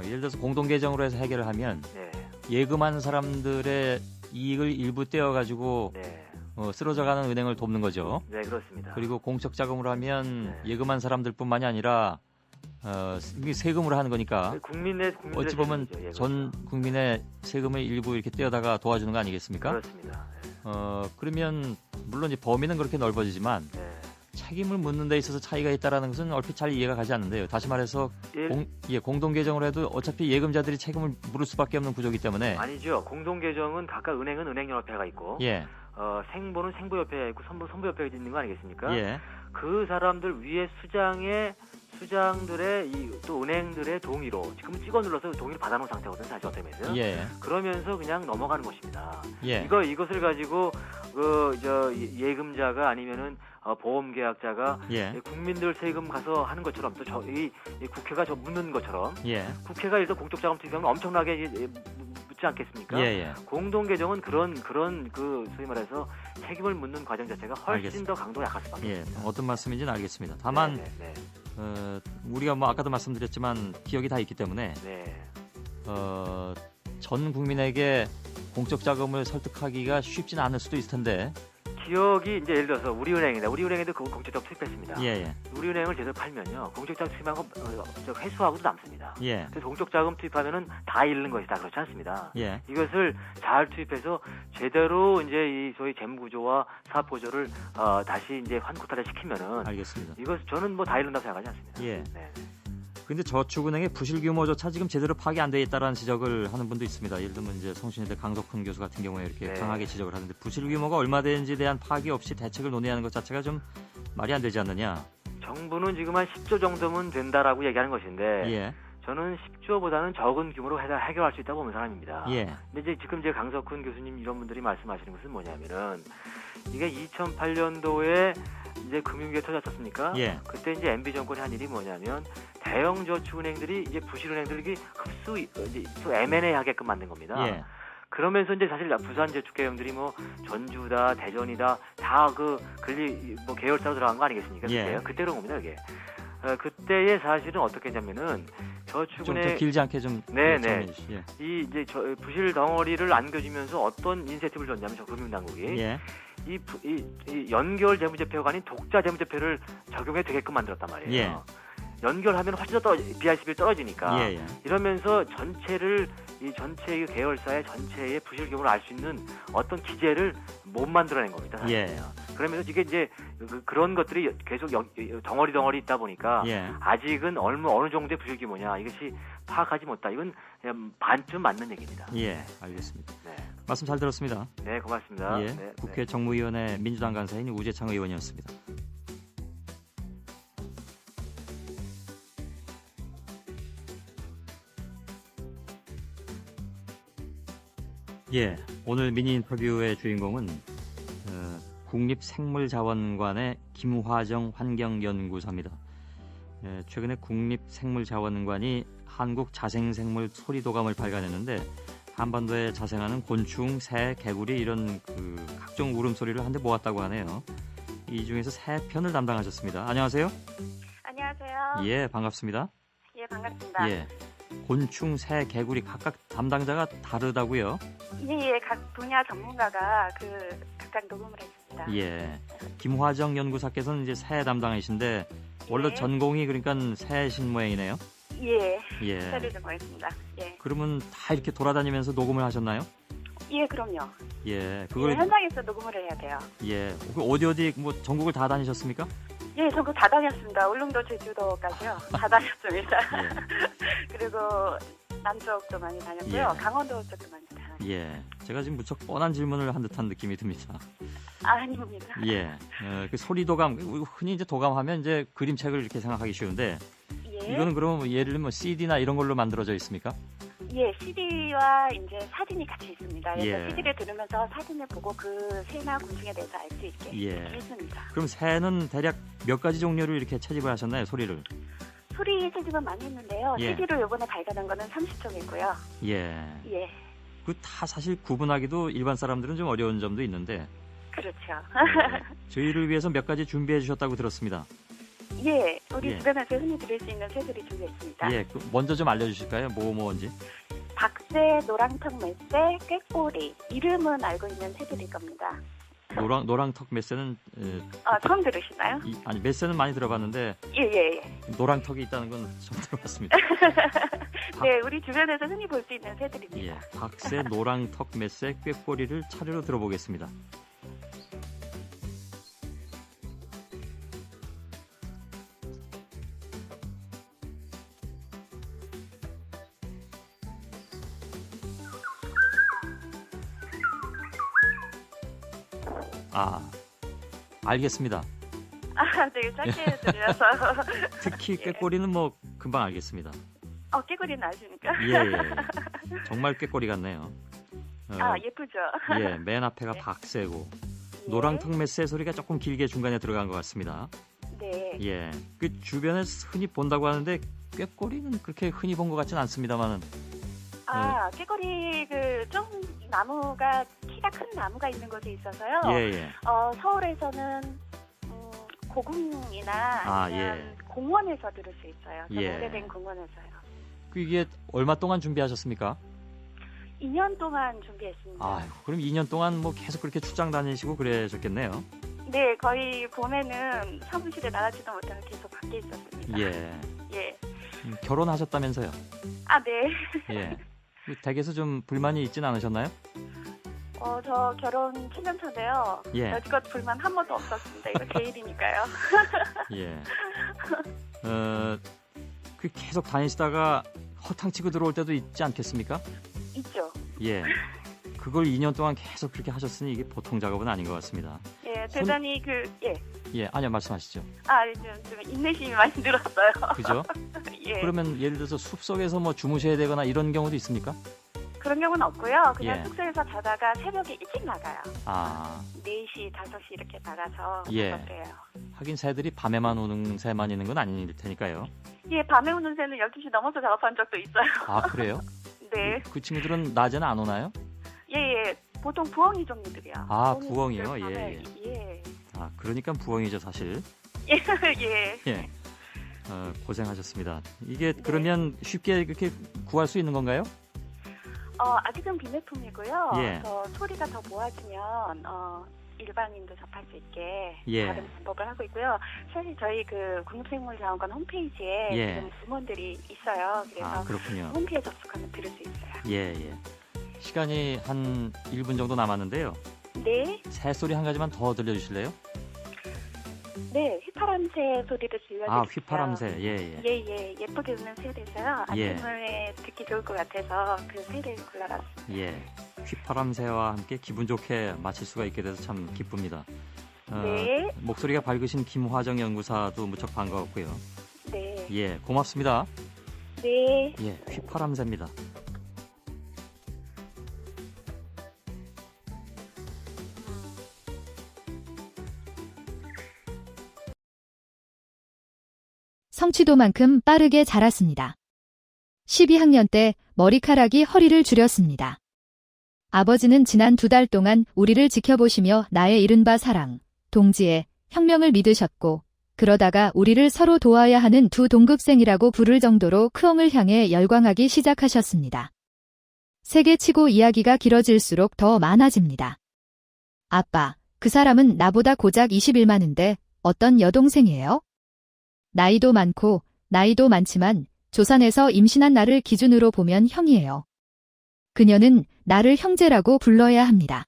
예를 들어서 공동 계정으로 해서 해결을 하면 네. 예금한 사람들의 이익을 일부 떼어가지고 네. 쓰러져가는 은행을 돕는 거죠. 네, 그렇습니다. 그리고 공적 자금으로 하면 예금한 사람들뿐만이 아니라 이게 세금으로 하는 거니까 국민의 어찌 보면 세금이죠. 예, 전 국민의 세금을 일부 이렇게 떼어다가 도와주는 거 아니겠습니까? 그렇습니다. 그러면 물론 이제 범위는 그렇게 넓어지지만 책임을 묻는 데 있어서 차이가 있다라는 것은 얼핏 잘 이해가 가지 않는데요. 다시 말해서 공동 계정으로 해도 어차피 예금자들이 책임을 물을 수밖에 없는 구조이기 때문에 아니죠. 공동 계정은 각각 은행은 은행연합회가 있고 예. 생보는 생보협회가 있고 선보협회가 있는 거 아니겠습니까? 예. 그 사람들 위에 수장들의 또 은행들의 동의로 지금 찍어 눌러서 동의를 받아놓은 상태거든요. 사실 어떻게 보면 예. 그러면서 그냥 넘어가는 것입니다. 예. 이것을 가지고 예금자가 아니면은 보험 계약자가 예. 국민들 세금 가서 하는 것처럼 또 이 국회가 묻는 것처럼 예. 국회가 일단 공적 자금 투입하면 엄청나게 묻지 않겠습니까? 예. 공동 계정은 그런 소위 말해서 책임을 묻는 과정 자체가 훨씬 알겠습니다. 더 강도가 약할 수밖에 예. 없습니다. 어떤 말씀인지는 알겠습니다. 다만 네. 우리가 아까도 말씀드렸지만 기억이 다 있기 때문에 전 국민에게 공적 자금을 설득하기가 쉽지는 않을 수도 있을 텐데 기억이 이제 예를 들어서 우리은행에도 그 공적자금 투입했습니다. 예. 우리은행을 제대로 팔면요 공적자금 투입하고 회수하고도 남습니다. 예. 그래서 공적자금 투입하면은 다 잃는 것이다 그렇지 않습니다. 예. 이것을 잘 투입해서 제대로 이제 이 소위 재무구조와 사업구조를 다시 이제 환구타를 시키면은 알겠습니다. 이것 저는 뭐 다 잃는다고 생각하지 않습니다. 예. 네. 근데 저축은행의 부실 규모조차 지금 제대로 파악이 안 돼 있다라는 지적을 하는 분도 있습니다. 예를 들면 이제 성신여대 강석훈 교수 같은 경우에 이렇게 강하게 지적을 하는데 부실 규모가 얼마 되는지에 대한 파악이 없이 대책을 논의하는 것 자체가 좀 말이 안 되지 않느냐. 정부는 지금 한 10조 정도면 된다라고 얘기하는 것인데 예. 저는 10조보다는 적은 규모로 해결할 수 있다고 보는 사람입니다. 예. 근데 이제 지금 강석훈 교수님 이런 분들이 말씀하시는 것은 뭐냐면은 이게 2008년도에 이제 금융위기가 터졌었습니까? 예. 그때 이제 MB 정권이 한 일이 뭐냐면 대형 저축은행들이 이제 부실은행들이 흡수 이제 또 M&A 하게끔 만든 겁니다. 예. 그러면서 이제 사실 부산저축계형들이 뭐 전주다, 대전이다 다 그 근리 뭐 계열사로 들어간 거 아니겠습니까? 예. 그때 그런 겁니다, 이게. 그때에 사실은 어떻게 했냐면은 좀 저축은행 길지 않게 좀 네네 설명해 주시죠. 예. 이 이제 부실 덩어리를 안겨주면서 어떤 인센티브를 줬냐면 저 금융당국이 예. 이 연결 재무제표가 아닌 독자 재무제표를 적용해 되게끔 만들었단 말이에요. 예. 연결하면 훨씬 더 BICB를 떨어지니까 예, 예. 이러면서 전체를 이 전체의 계열사의 전체의 부실 규모를 알 수 있는 어떤 기제를 못 만들어낸 겁니다. 사실. 예. 그러면서 이게 이제 그런 것들이 계속 덩어리 있다 보니까 예. 아직은 어느 정도의 부실 규모냐 이것이 파악하지 못다. 이건 그냥 반쯤 맞는 얘기입니다. 예, 알겠습니다. 네. 말씀 잘 들었습니다. 네, 고맙습니다. 예. 네, 국회 정무위원회 민주당 간사인 우재창 의원이었습니다. 예, 오늘 미니 인터뷰의 주인공은 국립생물자원관의 김화정 환경연구사입니다. 최근에 국립생물자원관이 한국자생생물 소리도감을 발간했는데 한반도에 자생하는 곤충, 새, 개구리 이런 각종 울음소리를 한데 모았다고 하네요. 이 중에서 새 편을 담당하셨습니다. 안녕하세요. 안녕하세요. 예, 반갑습니다. 예, 반갑습니다. 예, 곤충, 새, 개구리 각각 담당자가 다르다고요? 예, 각 분야 전문가가 각각 녹음을 했습니다. 예, 김화정 연구사께서는 이제 새 담당이신데 원래 예. 전공이 그러니까 새신 모양이네요. 예, 예. 새를 전공했습니다. 예, 그러면 다 이렇게 돌아다니면서 녹음을 하셨나요? 예, 그럼요. 예, 예, 그걸 현장에서 녹음을 해야 돼요. 예, 어디 뭐 전국을 다 다니셨습니까? 예, 전국 다 다녔습니다. 울릉도, 제주도까지요. 다 다녔습니다. 예. 그리고 남쪽도 많이 다녔고요. 예. 강원도 쪽도 많이 다녔어요. 예, 제가 지금 무척 뻔한 질문을 한 듯한 느낌이 듭니다. 아닙니다. 예, 그 소리도감, 흔히 이제 도감하면 이제 그림책을 이렇게 생각하기 쉬운데 예. 이거는 그럼 예를 들면 CD나 이런 걸로 만들어져 있습니까? 예, CD와 이제 사진이 같이 있습니다. 그래서 예. CD를 들으면서 사진을 보고 그 새나 곤충에 대해서 알 수 있게 예. 했습니다. 그럼 새는 대략 몇 가지 종류를 이렇게 채집을 하셨나요, 소리를? 소리 채집은 많이 했는데요. 예. CD로 이번에 발견한 거는 30종이고요. 예. 예, 그 다 사실 구분하기도 일반 사람들은 좀 어려운 점도 있는데 그렇죠. 저희를 위해서 몇 가지 준비해 주셨다고 들었습니다. 예, 우리 예. 주변에서 흔히 들을 수 있는 새들이 준비했습니다. 예, 먼저 좀 알려주실까요? 뭔지? 박새, 노랑턱 맷새, 꾀꼬리. 이름은 알고 있는 새들일 겁니다. 노랑턱 맷새는 처음 들으시나요? 아니 맷새는 많이 들어봤는데 예. 노랑턱이 있다는 건 처음 들어봤습니다. 네, 우리 주변에서 흔히 볼 수 있는 새들입니다. 예, 박새, 노랑턱 맷새, 꾀꼬리를 차례로 들어보겠습니다. 알겠습니다. 되게 짧게 들려서. 특히 꾀꼬리는 뭐 금방 알겠습니다. 꾀꼬리는 아십니까? 예. 정말 꾀꼬리 같네요. 예쁘죠? 예, 맨 앞에가 박새고 노랑턱 맷새 소리가 조금 길게 중간에 들어간 것 같습니다. 네. 예, 그 주변에 흔히 본다고 하는데 꾀꼬리는 그렇게 흔히 본 것 같지는 않습니다만은. 꾀꼬리 좀 나무가 키가 큰 나무가 있는 곳에 있어서요. 예. 서울에서는 고궁이나 아니면 공원에서 들을 수 있어요. 예. 오래된 공원에서요. 이게 얼마 동안 준비하셨습니까? 2년 동안 준비했습니다. 그럼 2년 동안 뭐 계속 그렇게 출장 다니시고 그러셨겠네요. 네, 거의 봄에는 사무실에 나가지도 못하고 계속 밖에 있었습니다. 예. 결혼하셨다면서요? 네. 예. 댁에서 좀 불만이 있진 않으셨나요? 저 결혼 7년 차인데요. 예. 여지껏 불만 한 번도 없었습니다. 이거 제 일이니까요. 예. 계속 다니시다가 허탕치고 들어올 때도 있지 않겠습니까? 있죠. 예. 그걸 2년 동안 계속 그렇게 하셨으니 이게 보통 작업은 아닌 것 같습니다. 예, 대단히 예, 아니요, 말씀하시죠. 좀 인내심이 많이 늘었어요. 그죠? 예. 그러면 예를 들어서 숲속에서 뭐 주무셔야 되거나 이런 경우도 있습니까? 그런 경우는 없고요. 그냥 예. 숙소에서 자다가 새벽에 일찍 나가요. 아, 4시, 5시 이렇게 나가서 예. 그래요. 하긴 새들이 밤에만 오는 새만 있는 건 아닐 테니까요. 예, 밤에 오는 새는 12시 넘어서 작업한 적도 있어요. 아, 그래요? 네. 그 친구들은 낮에는 안 오나요? 예, 예. 보통 부엉이 종류들이요. 아, 부엉이들 부엉이요? 밤에, 예, 예. 아, 그러니까 부엉이죠, 사실. 예, 예. 예. 고생하셨습니다. 이게 그러면 쉽게 그렇게 구할 수 있는 건가요? 아직은 비매품이고요. 예. 소리가 더 모아지면 일반인도 접할 수 있게 예. 다른 방법을 하고 있고요. 사실 저희 그 국립생물자원관 홈페이지에 예. 지금 부문들이 있어요. 그래서 아, 그렇군요. 홈페이지에 접속하면 들을 수 있어요. 예, 예. 시간이 한 1분 정도 남았는데요. 네, 새소리 한 가지만 더 들려주실래요? 네, 휘파람새 소리를 들려드릴게요. 아, 휘파람새. 예, 예. 예, 예, 예쁘게 우는 새라서요. 예. 아침에 듣기 좋을 것 같아서 그 새를 골라봤습니다. 예. 휘파람새와 함께 기분 좋게 마칠 수가 있게 돼서 참 기쁩니다. 네. 목소리가 밝으신 김화정 연구사도 무척 반가웠고요. 네. 예, 고맙습니다. 네. 예, 휘파람새입니다. 성취도만큼 빠르게 자랐습니다. 12학년 때 머리카락이 허리를 줄였습니다. 아버지는 지난 2달 동안 우리를 지켜보시며 나의 이른바 사랑, 동지애, 혁명을 믿으셨고 그러다가 우리를 서로 도와야 하는 두 동급생이라고 부를 정도로 크엉을 향해 열광하기 시작하셨습니다. 세계치고 이야기가 길어질수록 더 많아집니다. 아빠, 그 사람은 나보다 고작 21만인데 어떤 여동생이에요? 나이도 많고 나이도 많지만 조산에서 임신한 나를 기준으로 보면 형이에요. 그녀는 나를 형제라고 불러야 합니다.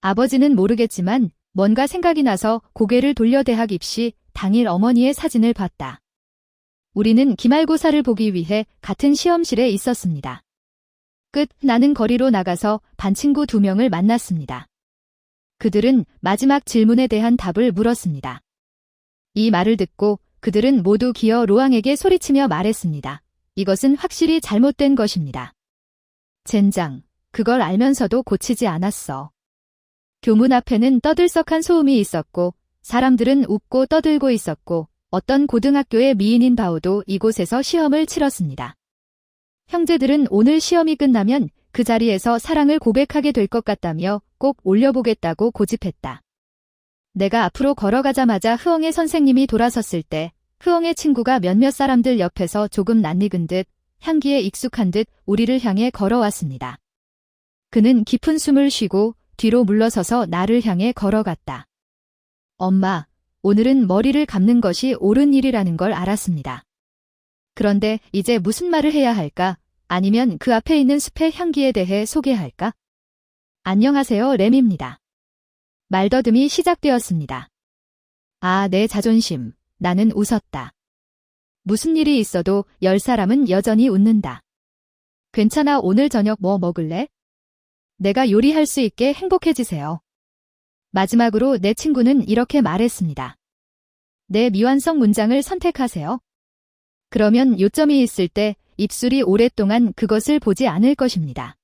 아버지는 모르겠지만 뭔가 생각이 나서 고개를 돌려 대학 입시 당일 어머니의 사진을 봤다. 우리는 기말고사를 보기 위해 같은 시험실에 있었습니다. 나는 거리로 나가서 반 친구 2명을 만났습니다. 그들은 마지막 질문에 대한 답을 물었습니다. 이 말을 듣고 그들은 모두 기어 로왕에게 소리치며 말했습니다. 이것은 확실히 잘못된 것입니다. 젠장, 그걸 알면서도 고치지 않았어. 교문 앞에는 떠들썩한 소음이 있었고 사람들은 웃고 떠들고 있었고 어떤 고등학교의 미인인 바오도 이곳에서 시험을 치렀습니다. 형제들은 오늘 시험이 끝나면 그 자리에서 사랑을 고백하게 될 것 같다며 꼭 올려보겠다고 고집했다. 내가 앞으로 걸어가자마자 흐엉의 선생님이 돌아섰을 때 흐엉의 친구가 몇몇 사람들 옆에서 조금 낯익은 듯 향기에 익숙한 듯 우리를 향해 걸어왔습니다. 그는 깊은 숨을 쉬고 뒤로 물러서서 나를 향해 걸어갔다. 엄마, 오늘은 머리를 감는 것이 옳은 일이라는 걸 알았습니다. 그런데 이제 무슨 말을 해야 할까? 아니면 그 앞에 있는 숲의 향기에 대해 소개할까? 안녕하세요, 램입니다. 말더듬이 시작되었습니다. 아, 내 자존심. 나는 웃었다. 무슨 일이 있어도 10사람은 여전히 웃는다. 괜찮아, 오늘 저녁 뭐 먹을래? 내가 요리할 수 있게 행복해지세요. 마지막으로 내 친구는 이렇게 말했습니다. 내 미완성 문장을 선택하세요. 그러면 요점이 있을 때 입술이 오랫동안 그것을 보지 않을 것입니다.